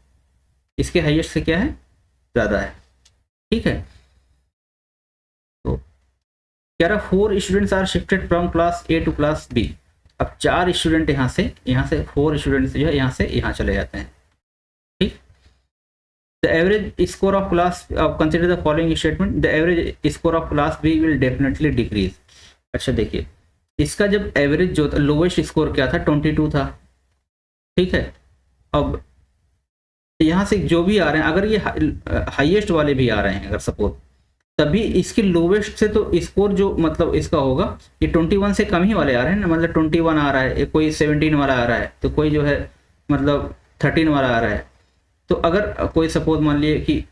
इसके हाईएस्ट से क्या है ज़्यादा है। ठीक है, तो कह रहा 4 students are shifted from class A to class B. अब 4 स्टूडेंट यहाँ से 4 स्टूडेंट्स जो है यहाँ से यहाँ चले जाते हैं। ठीक, the average score of class, consider the following statement, the average score of class B will definitely decrease. अच्छा देखिए, इसका जब एवरेज जो लोवेस्ट स्कोर क्या था 22 था। ठीक है, अब यहाँ से जो भी आ रहे हैं, अगर ये हाईएस्ट वाले भी आ रहे हैं अगर सपोज, तभी इसके लोवेस्ट से तो स्कोर जो मतलब इसका होगा, ये 21 से कम ही वाले आ रहे हैं ना, मतलब 21 आ रहा है, कोई 17 वाला आ रहा है, तो कोई जो है मतलब 13 वाला आ रहा है। तो अगर कोई सपोज मान लिए कि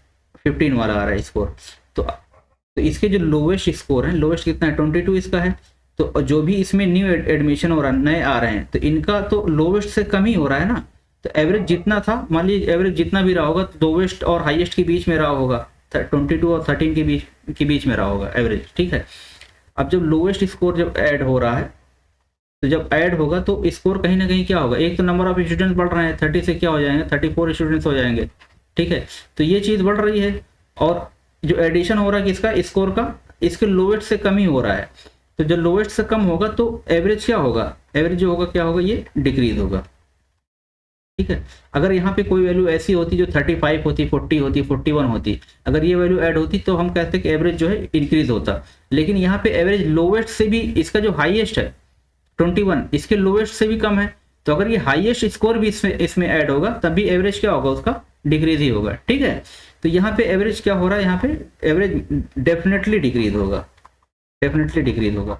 15 वाला आ रहा है स्कोर, तो इसके जो लोवेस्ट स्कोर है, लोवेस्ट कितना है 22 इसका है, तो जो भी इसमें न्यू एडमिशन हो रहा है, नए आ रहे हैं, तो इनका तो लोवेस्ट से कम ही हो रहा है ना। तो एवरेज जितना था, मान लीजिए एवरेज जितना भी रहा होगा, तो लोवेस्ट और हाईएस्ट के बीच में रहा होगा, 22 और 13 के बीच में रहा होगा एवरेज, ठीक है। अब जब लोवेस्ट स्कोर जब ऐड हो रहा है, तो जब ऐड होगा तो स्कोर कहीं ना कहीं क्या होगा, एक तो नंबर ऑफ स्टूडेंट्स बढ़ रहे हैं, 30 से क्या हो जाएंगे 34 स्टूडेंट्स हो जाएंगे, ठीक है। तो ये चीज़ बढ़ रही है, और जो एडिशन हो रहा है किसका, स्कोर का, इसके लोवेस्ट से कम ही हो रहा है। तो जब लोवेस्ट से कम होगा तो एवरेज क्या होगा, एवरेज जो होगा क्या होगा, ये डिक्रीज होगा, ठीक है। अगर यहाँ पे कोई वैल्यू ऐसी होती जो 35 होती, 40 होती, 41 होती, अगर ये वैल्यू ऐड होती तो हम कहते कि एवरेज जो है इंक्रीज होता। लेकिन यहाँ पे एवरेज लोवेस्ट से भी, इसका जो हाईएस्ट है 21, इसके लोवेस्ट से भी कम है, तो अगर ये हाईएस्ट स्कोर भी इसमें ऐड होगा, तब भी एवरेज क्या होगा, उसका डिक्रीज ही होगा, ठीक है। तो यहाँ पे एवरेज क्या हो रहा है, यहाँ पे एवरेज डेफिनेटली डिक्रीज होगा, डेफिनेटली डिक्रीज होगा।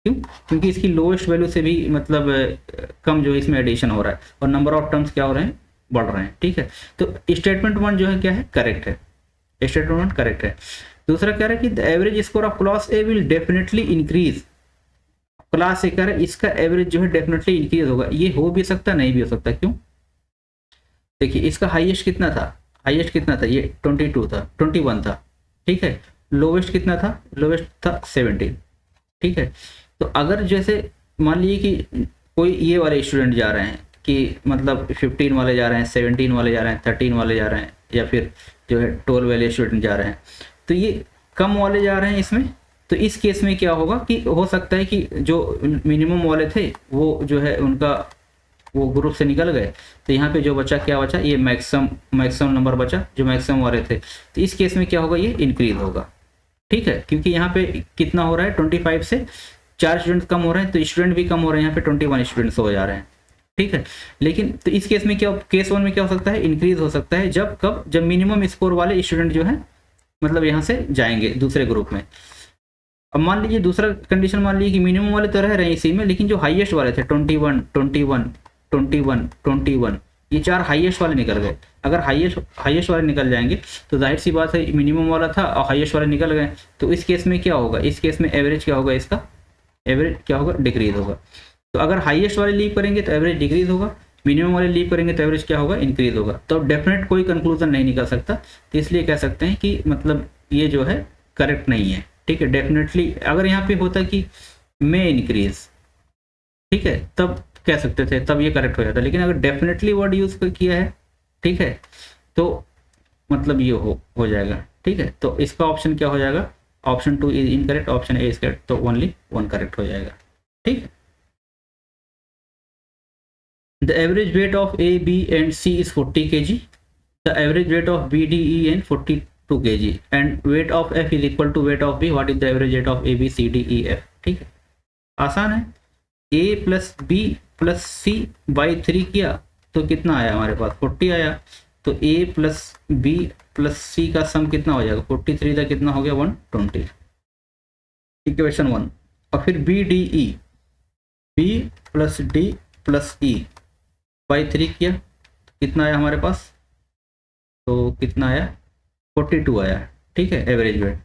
क्यों, क्योंकि इसकी लोएस्ट वैल्यू से भी मतलब कम जो इसमें एडिशन हो रहा है, और नंबर ऑफ टर्म्स क्या हो रहे हैं, बढ़ रहे हैं, ठीक है। तो स्टेटमेंट 1 जो है क्या है, करेक्ट है, स्टेटमेंट 1 करेक्ट है। दूसरा कह रहा है कि the average score of class A will definitely increase, class ए कह रहा है इसका एवरेज जो है डेफिनेटली इंक्रीज होगा। ये हो भी सकता, नहीं भी हो सकता, क्यों, देखिए इसका हाईएस्ट कितना था, हाईएस्ट कितना था, ये 22 था, 21 था, ठीक है। लोवेस्ट कितना था, लोवेस्ट था 17, ठीक है। तो अगर जैसे मान लीजिए कि कोई ये वाले स्टूडेंट जा रहे हैं, कि मतलब 15 वाले जा रहे हैं, 17 वाले जा रहे हैं, 13 वाले जा रहे हैं, या फिर जो है 12 वाले स्टूडेंट जा रहे हैं, तो ये कम वाले जा रहे हैं इसमें। तो इस केस में क्या होगा कि हो सकता है कि जो मिनिमम वाले थे वो जो है उनका वो ग्रुप से निकल गए, तो यहाँ पे जो बचा क्या बचा, ये मैक्सिमम नंबर बचा जो मैक्सिमम वाले थे। तो इस केस में क्या होगा, ये इंक्रीज होगा, ठीक है। क्योंकि यहाँ पे कितना हो रहा है, 25 से 4 स्टूडेंट कम हो रहे हैं, तो स्टूडेंट भी कम हो रहे हैं, यहाँ पे 21 स्टूडेंट्स हो जा रहे हैं, ठीक है। लेकिन तो इस केस में क्या, केस 1 में क्या हो सकता है, इंक्रीज हो सकता है, जब कब, जब मिनिमम स्कोर वाले स्टूडेंट जो है मतलब यहाँ से जाएंगे दूसरे ग्रुप में। अब मान लीजिए दूसरा कंडीशन, मान लीजिए कि मिनिमम वाले तो रह रहे हैं इसी में, लेकिन जो हाईएस्ट वाले थे 21, 21, 21, 21, ये 4 हाईएस्ट वाले निकल गए। अगर हाईएस्ट वाले निकल जाएंगे तो जाहिर सी बात है, मिनिमम वाला था और हाईएस्ट वाले निकल गए, तो इस केस में क्या होगा, इस केस में एवरेज क्या होगा, इसका एवरेज क्या होगा, डिक्रीज होगा। तो अगर हाईएस्ट वाले लीव करेंगे तो एवरेज डिक्रीज होगा, मिनिमम वाले लीव करेंगे तो एवरेज क्या होगा, इंक्रीज होगा। तो डेफिनेट कोई कंक्लूजन नहीं निकल सकता, तो इसलिए कह सकते हैं कि मतलब ये जो है करेक्ट नहीं है, ठीक है। डेफिनेटली अगर यहाँ पे होता कि मे इंक्रीज, ठीक है, तब कह सकते थे, तब ये करेक्ट हो जाता। लेकिन अगर डेफिनेटली वर्ड यूज किया है, ठीक है, तो मतलब ये हो जाएगा, ठीक है। तो इसका ऑप्शन क्या हो जाएगा, option 2 is incorrect, option A is correct, तो ओनली 1 करेक्ट हो जाएगा, ठीक है। The average weight of A B and C is 40 kg, the average weight of B D E and 42 kg, and weight of F is equal to weight of B, what is the average weight of A B C D E F, ठीक है। आसान है, A plus B plus C by 3 किया तो कितना आया हमारे पास, 40 आया। तो ए प्लस बी प्लस सी का सम कितना हो जाएगा, 43 का कितना हो गया, 120, इक्वेशन 1। और फिर B D E, B plus D plus E by 3 किया तो कितना आया हमारे पास, तो कितना आया, 42 आया, ठीक है, एवरेज वेट।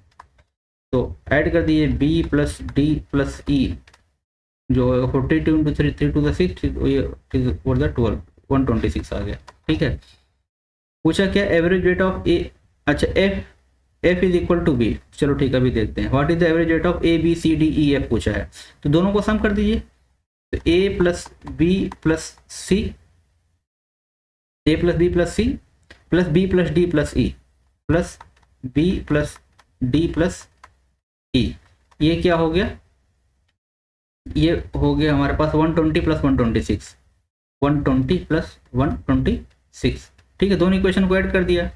तो ऐड कर दिए बी प्लस डी प्लस ई, जो 42 इंटू 3, 3 टू द 6, और द 12, 126 आ गया, ठीक है। पूछा क्या, एवरेज रेट ऑफ ए, अच्छा F is equal to B, चलो ठीक है, अभी देखते हैं what is the average rate of A B C D E F पूछा है, तो दोनों को सम कर दीजिए। तो A plus B plus C, A plus B plus C plus B plus D plus E plus B plus D plus E, ये क्या हो गया, ये हो गया हमारे पास 120 प्लस 126, 120 प्लस 126, ठीक है। दोनों इक्वेशन को ऐड कर दिया।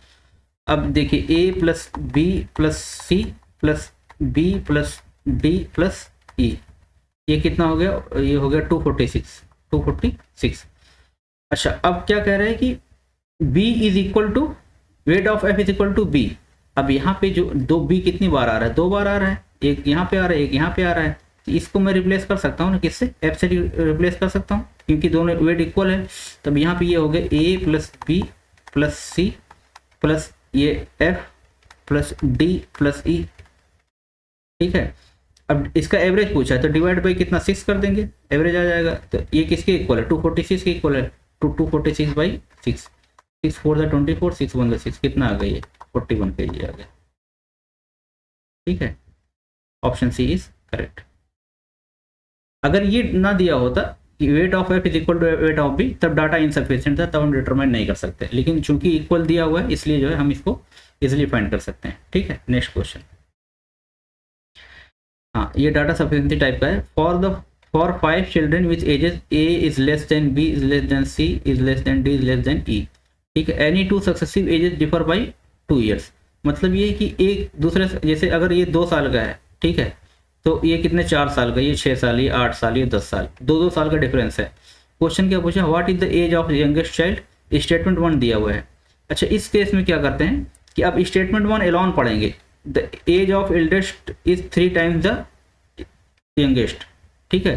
अब देखिए A plus B plus C plus B plus D plus E, ये कितना हो गया, ये हो गया 246। अच्छा अब क्या कह रहे हैं कि b is equal to weight of f is equal to b। अब यहाँ पे जो दो b कितनी बार आ रहा है, 2 बार आ रहा है, एक यहाँ पे आ रहा है, एक यहाँ पे आ रहा है। तो इसको मैं रिप्लेस कर सकता हूँ ना, किससे, f से रिप्लेस कर सकता हूँ, क्योंकि दोनों वेट इक्वल है। तब यहाँ पे ये हो गया a plus B plus C plus ये f plus d plus e। ठीक है, अब इसका एवरेज पूछा है तो डिवाइड बाई कितना, 6 कर देंगे, एवरेज आ जाएगा। तो ये किसके इक्वल है, 246 के इक्वल है, 246 बाई 6, 6 4 द 24, 6 1 द 6, कितना आ गई है, 41 kg आ गया। ठीक है, ऑप्शन सी इज करेक्ट। अगर ये ना दिया होता कि weight of F is equal to weight of B, तब डाटा इनसफिशिएंट था, तब हम डिटरमाइन नहीं कर सकते, लेकिन चूंकि इक्वल दिया हुआ है इसलिए जो है हम इसको इजिली फाइंड कर सकते हैं। ठीक है, नेक्स्ट क्वेश्चन। हाँ, ये डाटा सफिशिएंसी टाइप का है। For 5 children which ages A is less than B is less than C is less than D is less than E. ठीक है, any 2 successive ages differ by 2 years. मतलब ये कि एक दूसरे, जैसे अगर ये 2 साल का है, ठीक है, तो ये कितने, 4 साल का, ये 6 साल, ये 8 साल, ये 10 साल, 2 साल का डिफरेंस है। क्वेश्चन क्या पूछा, what is the age of youngest child, statement 1 दिया हुआ है। अच्छा, इस केस में क्या करते हैं कि अब स्टेटमेंट 1 एलॉन पढ़ेंगे, the age of eldest is 3 times the youngest. ठीक है,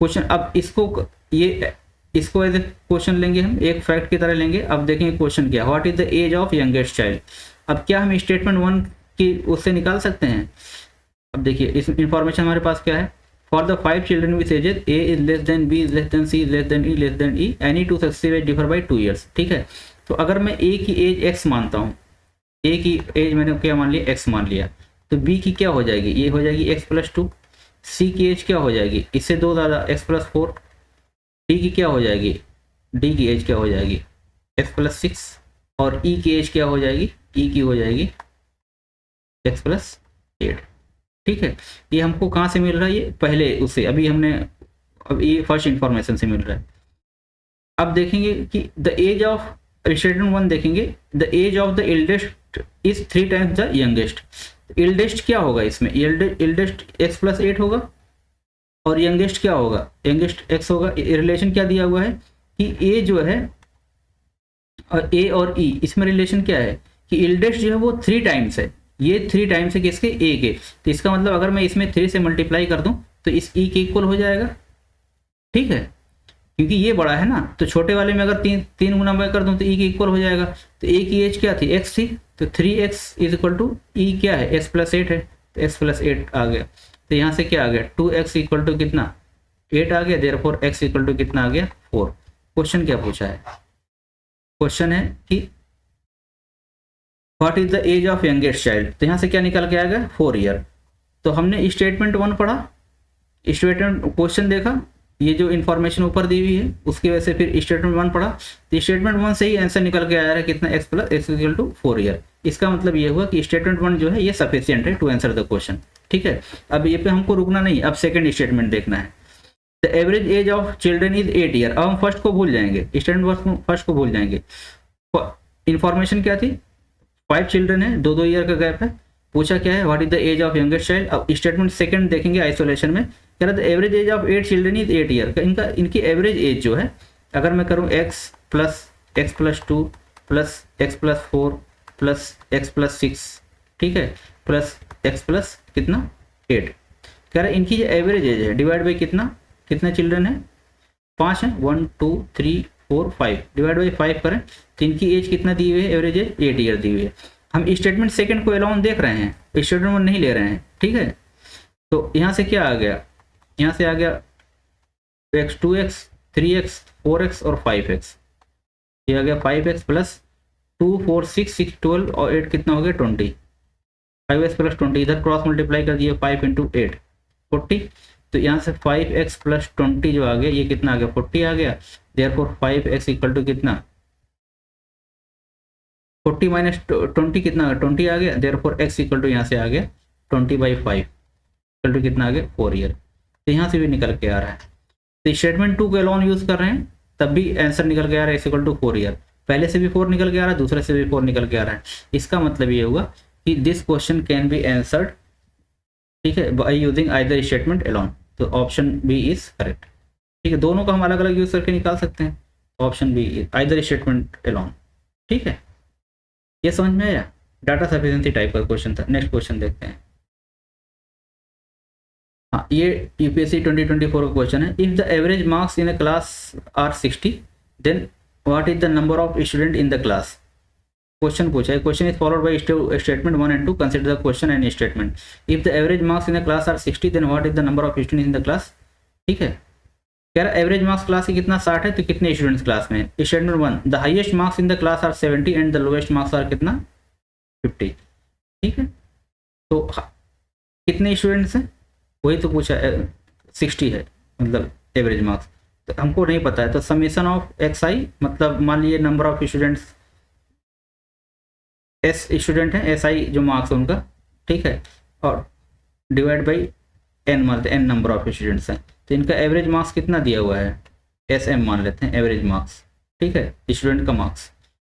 क्वेश्चन अब इसको एज ए क्वेश्चन लेंगे, हम एक फैक्ट की तरह लेंगे। अब देखेंगे क्वेश्चन क्या, what is the age of youngest child. अब क्या हम स्टेटमेंट 1 की उससे निकाल सकते हैं। अब देखिए इस इंफॉर्मेशन हमारे पास क्या है, for the 5 children with ages A is less than B is less than C is less than E less than E, any 2 successive age differ by 2 years. ठीक है, तो अगर मैं ए की एज x मानता हूँ, ए की एज मैंने क्या मान लिया, x मान लिया, तो b की क्या हो जाएगी, ये हो जाएगी x प्लस 2, सी की एज क्या हो जाएगी, इससे 2 ज़्यादा x प्लस 4, डी की क्या हो जाएगी, डी की एज क्या हो जाएगी x प्लस 6, और ई की एज क्या हो जाएगी, ई की हो जाएगी x प्लस 8। ठीक है, ये हमको कहाँ से मिल रहा है, ये पहले उससे, अभी हमने, अब ये फर्स्ट इंफॉर्मेशन से मिल रहा है। अब देखेंगे कि द एज ऑफ स्टेटमेंट 1 देखेंगे, the age of the eldest is 3 times the youngest. Eldest क्या होगा इसमें, एल्डेस्ट x प्लस 8 होगा, और यंगेस्ट क्या होगा, यंगेस्ट x होगा। रिलेशन क्या दिया हुआ है कि a जो है, और a और e, इसमें रिलेशन क्या है कि एल्डेस्ट जो है वो 3 टाइम्स है, ये 3 टाइम्स है किसके, a के। तो इसका मतलब अगर मैं इसमें 3 से मल्टीप्लाई कर दूं तो इस e के इक्वल हो जाएगा। ठीक है, क्योंकि ये बड़ा है ना, तो छोटे वाले में अगर 3 गुना मैं कर दूं तो e के इक्वल हो जाएगा। तो a की एज क्या थी, x थी, तो 3x is equal to e क्या है, x प्लस 8 है, तो x प्लस 8 आ गया। तो यहाँ से क्या आ गया, 2x इक्वल टू कितना, 8 आ गया, देयरफॉर x इक्वल टू कितना आ गया, 4। क्वेश्चन क्या पूछा है, क्वेश्चन है कि what is the age of youngest child. तो यहाँ से क्या निकल के आएगा, 4 ईयर। तो हमने स्टेटमेंट 1 पढ़ा, स्टेटमेंट क्वेश्चन देखा, ये जो इन्फॉर्मेशन ऊपर दी हुई है उसकी वजह से फिर स्टेटमेंट 1 पढ़ा, तो स्टेटमेंट 1 से ही आंसर निकल के आ रहा है कितना, x plus x equal to 4 year. इसका मतलब ये हुआ कि स्टेटमेंट 1 जो है ये सफिशिएंट है टू आंसर द क्वेश्चन। ठीक है, अब ये पे हमको रुकना नहीं, अब सेकंड स्टेटमेंट देखना है। The average age of children is 8 year. अब हम फर्स्ट को भूल जाएंगे, स्टेटमेंट फर्स्ट को भूल जाएंगे। इन्फॉर्मेशन क्या थी, 5 चिल्ड्रन है, 2-2 ईयर का गैप है। पूछा क्या है, what is the age of youngest child. अब स्टेटमेंट सेकंड देखेंगे आइसोलेशन में, कह रहा था average age of 8 children is 8 year. इनकी एवरेज एज जो है, अगर मैं करूँ x plus 2 plus x plus 4 plus x plus 6, ठीक है, प्लस x प्लस कितना 8, कह रहा है इनकी जो एवरेज एज है डिवाइड बाई कितने चिल्ड्रन है, 5 है, 1 2 3 4 5, डिवाइड बाई 5 करें तो इनकी एज कितना दी हुई है, एवरेज एज 8 ईयर दी हुई है। हम स्टेटमेंट सेकंड को अलाउन देख रहे हैं, स्टेटमेंट 1 नहीं ले रहे हैं। ठीक है, तो यहाँ से क्या आ गया, यहाँ से आ गया x 2x 3x 4x और 5x, ये आ गया 5x प्लस 2 4 6 6 12 और 8 कितना हो गया 20, 5x प्लस 20 इधर क्रॉस मल्टीप्लाई कर दिए, 5 इंटू 8 40। तो यहाँ से 5x प्लस 20 जो आ गया ये कितना आ गया 40 आ गया, देयरफॉर 5x इक्वल टू कितना 40 माइनस 20 कितना 20 आ गया, देयरफॉर x इक्वल टू यहाँ से आ गया 20/5 इक्वल टू कितना आ गया 4 ईयर। तो यहाँ से भी निकल के आ रहा है। तो स्टेटमेंट 2 को अलोन यूज कर रहे हैं तब भी आंसर निकल के आ रहा है x इक्वल टू 4 ईयर। पहले से भी 4 निकल के आ रहा है, दूसरे से भी 4 निकल के आ रहा है। इसका मतलब ये होगा कि this question can be answered, ठीक है, by using either statement alone. तो ऑप्शन बी इज करेक्ट। ठीक है, दोनों को हम अलग अलग यूज करके निकाल सकते हैं। Option B either statement alone. ठीक है, ये समझ में आया? डाटा सफिशिएंसी टाइप का क्वेश्चन था। नेक्स्ट क्वेश्चन देखते हैं। हाँ, ये यूपीएससी 2024 का क्वेश्चन है। If the average marks in a class are 60 then what is the number of student in the class. Question पूछा है। Question is followed by statement 1 and 2, consider the question and statement. If the average marks in a class are 60 then what is the number of student in the class. ठीक है, कह रहा average marks class की कितना 60 है, तो कितने students class में है। Statement 1, the highest marks in the class are 70 and the lowest marks are कितना 50। ठीक है, तो कितने स्टूडेंट्स हैं वही तो पूछा, 60 है मतलब एवरेज मार्क्स, तो हमको नहीं पता है। तो समेशन ऑफ एक्स आई, मतलब मान लीजिए number of students S student हैं, एस आई जो मार्क्स है उनका, ठीक है, और डिवाइड बाई एन मान लेते हैं, एन नंबर ऑफ स्टूडेंट्स हैं, तो इनका एवरेज मार्क्स कितना दिया हुआ है, एस एम मान लेते हैं एवरेज मार्क्स। ठीक है, स्टूडेंट का मार्क्स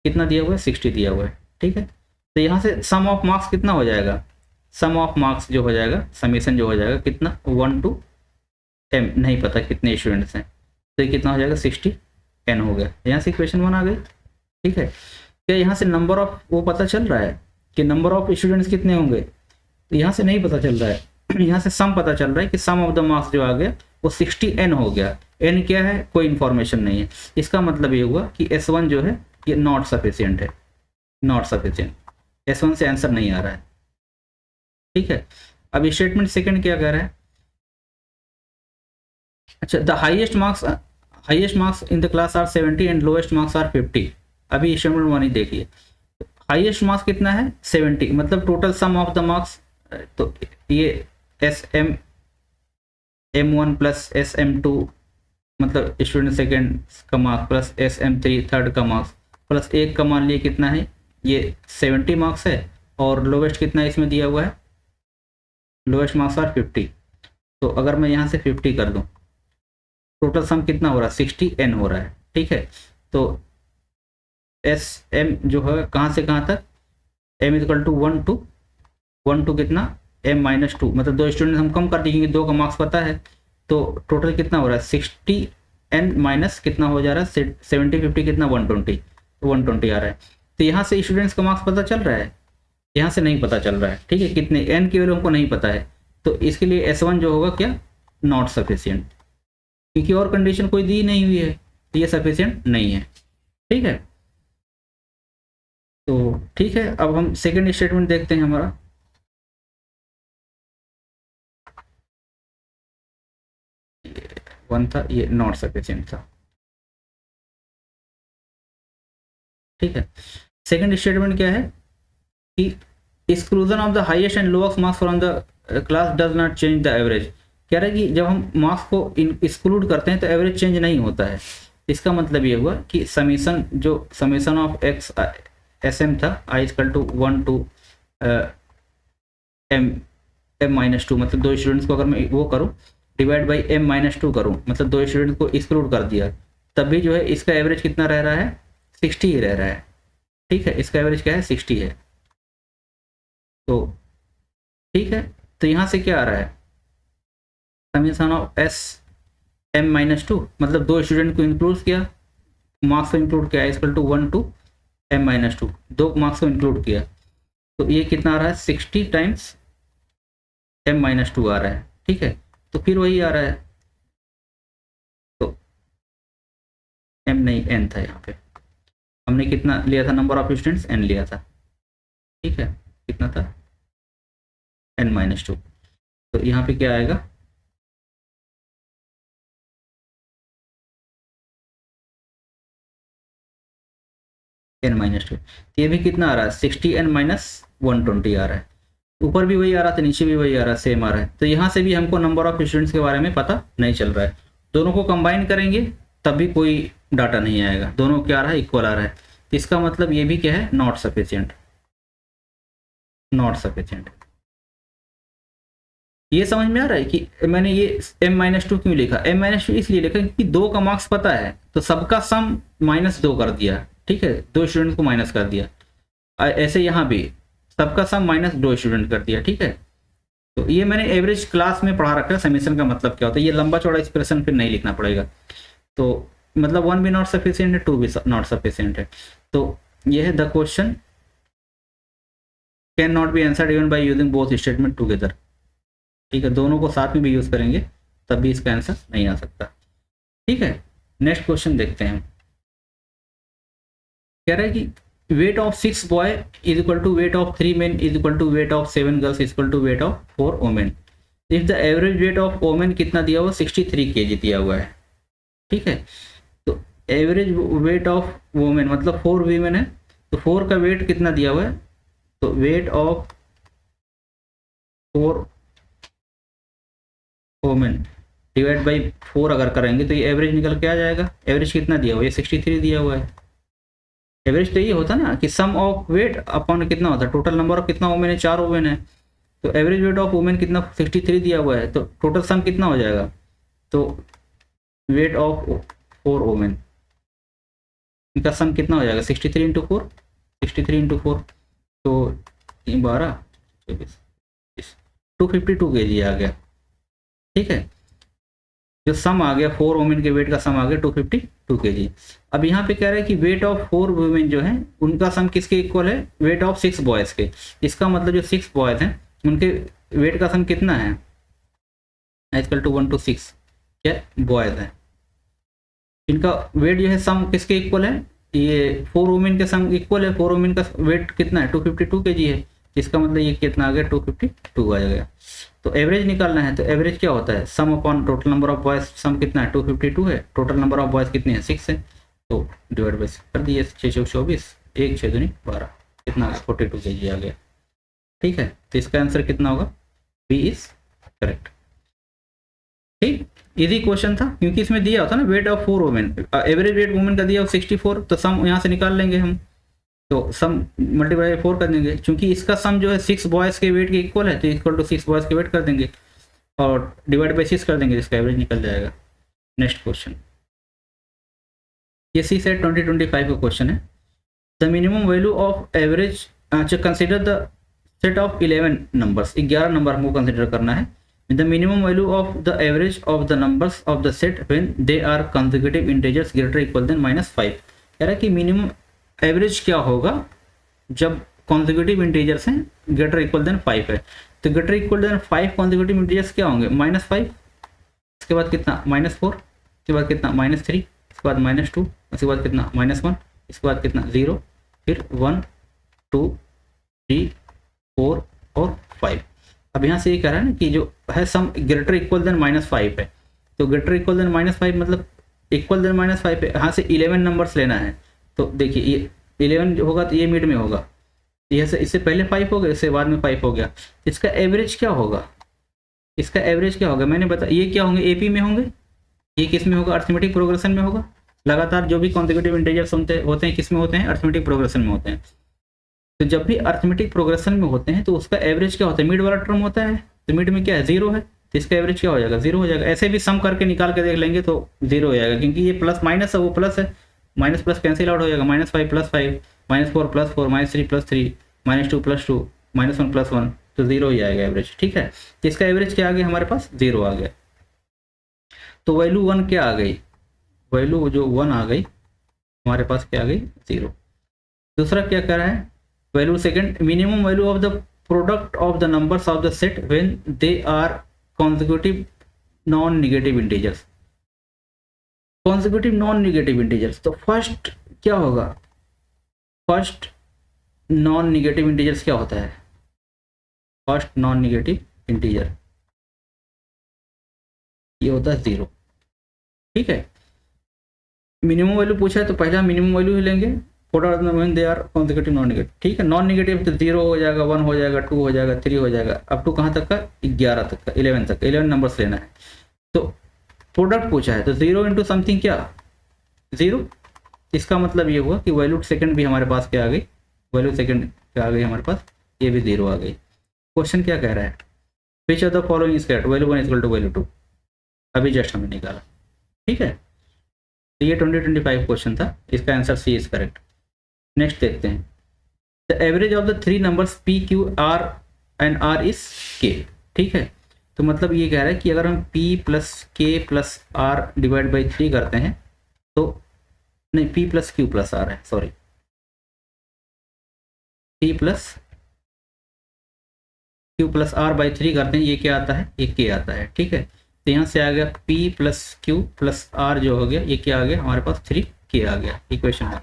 कितना दिया हुआ है, 60 दिया हुआ है। ठीक है, तो यहाँ से सम ऑफ मार्क्स कितना हो जाएगा, सम ऑफ मार्क्स जो हो जाएगा, समीशन जो हो जाएगा कितना 1 to m, नहीं पता कितने स्टूडेंट्स हैं, तो ये कितना हो जाएगा 60 n हो गया। यहाँ से इक्वेशन 1 आ गई। ठीक है, क्या यहाँ से नंबर ऑफ वो पता चल रहा है कि नंबर ऑफ स्टूडेंट्स कितने होंगे, तो यहाँ से नहीं पता चल रहा है। यहाँ से सम पता चल रहा है कि सम ऑफ द मार्क्स जो आ गया वो 60 n हो गया। n क्या है, कोई इन्फॉर्मेशन नहीं है। इसका मतलब ये हुआ कि S1 जो है ये नॉट सफिशियंट है, नॉट सफिशियंट, S1 से आंसर नहीं आ रहा है। ठीक है, अब स्टेटमेंट सेकंड क्या कह रहा है, अच्छा, the highest marks in the class are 70 and lowest marks are 50। अभी स्टेटमेंट 1 ही देखिए, हाईएस्ट मार्क्स कितना है 70, मतलब total sum of the marks, तो ये S M M1 plus SM2 मतलब स्टूडेंट सेकेंड का मार्क्स प्लस SM3 थर्ड का मार्क्स प्लस एक का मान लिए कितना है, ये 70 मार्क्स है, और लोवेस्ट कितना इसमें दिया हुआ है, लोएस्ट मार्क्स आर 50। तो अगर मैं यहाँ से 50 कर दूँ, टोटल सम कितना हो रहा है 60 n हो रहा है। ठीक है, तो एस एम जो है कहाँ से कहाँ तक, m इक्वल टू 1 to कितना m-2, मतलब 2 स्टूडेंट हम कम कर देंगे, 2 का मार्क्स पता है, तो टोटल कितना हो रहा है 60 n माइनस कितना हो जा रहा है 70 50 कितना 120, तो 120 आ रहा है। तो यहाँ से स्टूडेंट्स का मार्क्स पता चल रहा है, यहाँ से नहीं पता चल रहा है। ठीक है, कितने n की वैल्यू हमको नहीं पता है, तो इसके लिए S1 जो होगा क्या, नॉट सफिशियंट, क्योंकि और कंडीशन कोई दी नहीं हुई है, तो ये सफिशियंट नहीं है। ठीक है, तो ठीक है, अब हम सेकंड स्टेटमेंट देखते हैं हमारा। वन था, ये नॉट सफिशियंट था। ठीक है, सेकंड स्टेटमेंट क्या है कि exclusion of the highest and lowest marks from the class does not change the average. कह रहा है कि जब हम मार्क्स को एक्सक्लूड करते हैं तो एवरेज चेंज नहीं होता है। इसका मतलब ये हुआ कि समीशन जो summation of X S M था, i equal to 1 to m-2, मतलब 2 स्टूडेंट्स को अगर मैं वो करूँ डिवाइड बाई m-2 करूँ, मतलब 2 स्टूडेंट को एक्सक्लूड कर दिया, तब भी जो है इसका एवरेज कितना रह रहा है 60 ही रह रहा है। ठीक है, इसका एवरेज क्या है 60 है। तो ठीक है, तो यहाँ से क्या आ रहा है, समीशन ऑफ एस m-2, मतलब 2 स्टूडेंट को इंक्लूड किया, मार्क्स को इंक्लूड किया, equal to 1 to m-2, 2 marks को इंक्लूड किया, तो ये कितना आ रहा है 60 टाइम्स m-2 आ रहा है। ठीक है, तो फिर वही आ रहा है, तो m नहीं n था, यहाँ पे हमने कितना लिया था, नंबर ऑफ स्टूडेंट्स n लिया था। ठीक है, कितना था n-2, तो यहाँ पे क्या आएगा, n-2, ये भी कितना आ रहा है 60 n-120 आ रहा है, ऊपर भी वही आ रहा था नीचे भी वही आ रहा है, सेम आ रहा है। तो यहाँ से भी हमको नंबर ऑफ स्टूडेंट्स के बारे में पता नहीं चल रहा है। दोनों को कंबाइन करेंगे तब भी कोई डाटा नहीं आएगा, दोनों क्या आ रहा है इक्वल आ रहा है। इसका मतलब ये भी क्या है, नॉट सफिशियंट, नॉट सफिशियंट। ये समझ में आ रहा है कि मैंने ये m-2 क्यों लिखा, m-2 इसलिए लिखा क्योंकि 2 का मार्क्स पता है, तो सबका सम -2 कर दिया। ठीक है, 2 स्टूडेंट को माइनस कर दिया, ऐसे यहाँ भी सबका सम -2 स्टूडेंट कर दिया। ठीक है, तो ये मैंने एवरेज क्लास में पढ़ा रखा है, समीशन का मतलब क्या होता है, ये लंबा चौड़ा एक्सप्रेशन फिर नहीं लिखना पड़ेगा। तो मतलब 1 भी नॉट सफिशियंट है, 2 भी नॉट सफिशियंट है। तो ये है the question can not be answered even by using both statement together. ठीक है, दोनों को साथ में भी यूज करेंगे तब भी इसका आंसर नहीं आ सकता। ठीक है, नेक्स्ट क्वेश्चन देखते हैं। कह रहा है कि weight of 6 boy is equal to weight of 3 men is equal to weight of 7 girls is equal to weight of 4 women. If the average weight of women कितना दिया हुआ, 63 kg दिया हुआ है। ठीक है, तो एवरेज वेट ऑफ वोमेन मतलब 4 वीमेन है, तो 4 का वेट कितना दिया हुआ है, तो wait of 4 women divide by 4 अगर करेंगे तो ये एवरेज निकल के आ जाएगा। एवरेज कितना दिया हुआ है, ये 63 दिया हुआ है। एवरेज तो ये होता ना कि सम ऑफ वेट अपॉन कितना होता है, टोटल नंबर ऑफ कितना वोमेन है, 4 वोमेन है, तो एवरेज वेट ऑफ वोमेन कितना 63 दिया हुआ है, तो टोटल सम कितना हो जाएगा, तो वेट ऑफ 4 वोमेन इनका सम कितना हो जाएगा 63 इंटू 4, 63 इंटू 4 तो 12 24 252 kg आ गया। ठीक है, जो सम आ गया 4 वोमेन के वेट का सम आ गया 252 kg। अब यहाँ पे कह रहा है कि वेट ऑफ 4 वुमेन जो है उनका सम किसके इक्वल है, वेट ऑफ 6 बॉयज़ के। इसका मतलब जो 6 बॉयज़ हैं उनके वेट का सम कितना है, इक्वल टू 1 to 6 क्या बॉयज़ हैं, इनका वेट जो है सम किसके इक्वल है, ये 4 वुमेन के सम इक्वल है। 4 वुमेन का वेट कितना है 252 kg है, इसका मतलब ये कितना आ गया 252 आ गया। तो एवरेज निकालना है, तो एवरेज क्या होता है, sum upon total number of boys, sum कितना है 252 है, टोटल नंबर ऑफ बॉयज़ कितने हैं 6 है, तो डिवाइड बाई 6 कर दिए, 6 चौक 24 1 6 दूनी 12 कितना 42 kg आ गया। ठीक है, तो इसका आंसर कितना होगा, बी इज करेक्ट। ठीक, इजी क्वेश्चन था क्योंकि इसमें दिया होता ना wait of 4 women, average weight women का दिया 64, तो सम यहाँ से निकाल लेंगे हम, तो सम मल्टीप्लाई 4 कर देंगे, क्योंकि इसका सम जो है 6 बॉयज़ के वेट के इक्वल है, तो इक्वल टू 6 बॉयज़ के वेट कर देंगे और डिवाइड बाई 6 कर देंगे, जिसका एवरेज निकल जाएगा। नेक्स्ट क्वेश्चन, ये सी सेट 2025 का क्वेश्चन है। The minimum value of average, अच्छा consider the set of 11 numbers, 11 number हमको कंसिडर करना है। The minimum value of the average of the numbers of the set when they are consecutive integers greater equal than -5। कह रहा है कि minimum average क्या होगा जब कॉन्जिक्यूटिव इंटीजर्स हैं ग्रेटर इक्वल देन 5 है, तो greater equal than 5 consecutive integers क्या होंगे, -5, इसके बाद कितना -4, इसके बाद कितना -3, इसके बाद -2, इसके बाद कितना -1, इसके बाद कितना 0, फिर 1 2 3 4 और 5। अब यहाँ से ये कह रहा है ना कि जो है सम ग्रेटर इक्वल देन -5 है, तो ग्रेटर इक्वल देन -5 मतलब इक्वल देन -5 है, यहाँ से 11 नंबर्स लेना है। तो देखिए ये 11 जो होगा तो ये मिड में होगा, ये से इससे पहले 5 हो गया, इससे बाद में 5 हो गया, इसका एवरेज क्या होगा, इसका एवरेज क्या होगा, मैंने बताया ये क्या होंगे एपी में होंगे, ये किस में होगा अर्थमेटिक प्रोग्रेशन में होगा। लगातार जो भी कॉन्जिक्यूटिव इंटीजर्स होते हैं किस में होते हैं, अर्थमेटिक प्रोग्रेशन में होते हैं। तो जब भी अर्थमेटिक प्रोग्रेशन में होते हैं तो उसका एवरेज क्या होता है, मिड वाला टर्म होता है, तो मिड में क्या है 0 है, तो इसका एवरेज क्या हो जाएगा 0 हो जाएगा। ऐसे भी सम करके निकाल के देख लेंगे तो 0 हो जाएगा, क्योंकि ये प्लस माइनस है वो प्लस है, माइनस प्लस कैंसिल आउट हो जाएगा, -5 + 5 -4 + 4 -3 + 3 -2 + 2 -1 + 1 तो 0 ही आएगा एवरेज। ठीक है, तो इसका एवरेज क्या आ गया हमारे पास 0 आ गया, तो वैल्यू 1 क्या आ गई, वैल्यू जो 1 आ गई हमारे पास क्या आ गई 0। दूसरा क्या कर रहा है, value second, minimum value of the product of the numbers of the set when they are consecutive non negative integers. Consecutive non negative integers, तो फर्स्ट क्या होगा, फर्स्ट नॉन नेगेटिव इंटीजर्स क्या होता है, फर्स्ट नॉन नेगेटिव इंटीजर ये होता है 0। ठीक है, मिनिमम वैल्यू पूछा है तो पहला मिनिमम वैल्यू ही लेंगे, when they are consecutive non negative. ठीक है, नॉन नेगेटिव तो 0 हो जाएगा, 1 हो जाएगा, 2 हो जाएगा, 3 हो जाएगा, अप टू कहाँ तक का 11 तक का, 11 तक, 11 नंबर्स लेना है। तो प्रोडक्ट पूछा है तो 0 इंटू समथिंग क्या 0, इसका मतलब ये हुआ कि वैल्यू सेकंड भी हमारे पास क्या आ गई, वैल्यू सेकंड क्या आ गई हमारे पास, ये भी 0 आ गई। क्वेश्चन क्या कह रहा है, which of the following is correct, value 1 equal to value 2, अभी जस्ट हमने निकाला। ठीक है, तो ये 2025 क्वेश्चन था, इसका answer C is correct. Next देखते हैं, the average of the 3 numbers P Q R and R is K. ठीक है, तो मतलब ये कह रहा है कि अगर हम p + k + r divide by 3 करते हैं तो नहीं p + q + r है, sorry T plus Q plus R by 3 करते हैं, ये क्या आता है, ये के आता है, ठीक है। तो यहाँ से आ गया P plus Q plus R जो हो गया, ये क्या आ गया हमारे पास 3 के आ गया, इक्वेशन 1।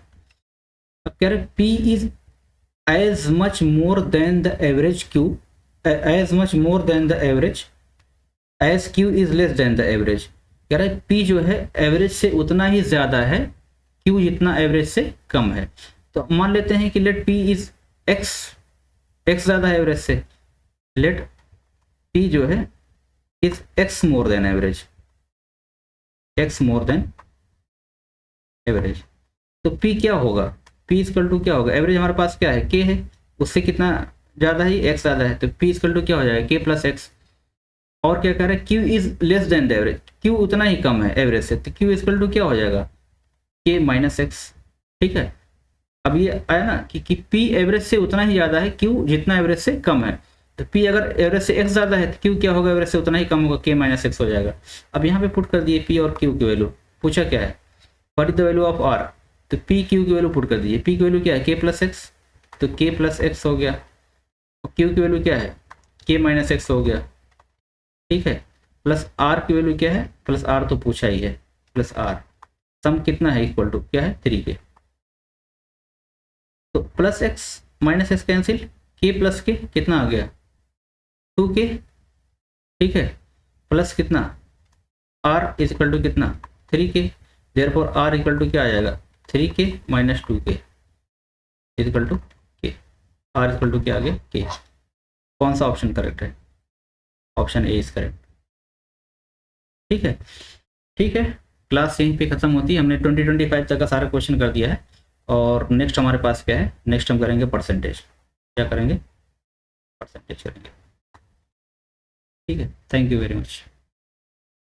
अब कह रहे P is as much more than the average Q, as much more than the average as Q is less than the average. कह रहा है पी जो है एवरेज से उतना ही ज़्यादा है, क्यू जितना एवरेज से कम है। तो मान लेते हैं कि let P is X, X ज़्यादा है एवरेज से, लेट पी जो है is X more than average, X more than average. तो पी क्या होगा, पी इक्वल टू क्या होगा, एवरेज हमारे पास क्या है के है, उससे कितना ज़्यादा है, एक्स ज़्यादा है, तो पी इक्वल टू क्या हो जाएगा के प्लस एक्स। और क्या कह रहे हैं Q is less than the average, Q उतना ही कम है एवरेज से, तो क्यू इक्वल टू क्या हो जाएगा के माइनस एक्स, ठीक है। अब ये आया ना कि पी एवरेज से उतना ही ज़्यादा है, क्यू जितना एवरेज से कम है। तो पी अगर एवरेज से एक्स ज़्यादा है तो क्यू क्या होगा, एवरेज से उतना ही कम होगा, के माइनस एक्स हो जाएगा। अब यहाँ पे पुट कर दिए पी और क्यू की वैल्यू, पूछा क्या है what is the value of R, तो पी क्यू की वैल्यू पुट कर दीजिए, पी की वैल्यू क्या है के प्लस एक्स, तो के प्लस एक्स हो गया, और क्यू की वैल्यू क्या है के माइनस एक्स हो गया, ठीक है। प्लस आर की वैल्यू क्या है, प्लस आर तो पूछा ही है, प्लस आर, सम कितना है इक्वल टू क्या है 3 के। तो plus x minus x cancel, के प्लस के कितना आ गया 2 के, ठीक है, प्लस कितना आर इज इक्वल टू कितना 3 के, देयरफॉर आर इक्वल टू क्या आ जाएगा 3 के माइनस 2 के इज इक्वल टू के, आर इक्वल टू क्या आ गया के। कौन सा ऑप्शन करेक्ट है, ऑप्शन ए इज करेक्ट, ठीक है। ठीक है, क्लास यहीं पे ख़त्म होती है, हमने 2025 तक का सारा क्वेश्चन कर दिया है। और नेक्स्ट हमारे पास क्या है, नेक्स्ट हम करेंगे परसेंटेज, क्या करेंगे परसेंटेज करेंगे, ठीक है। Thank you very much.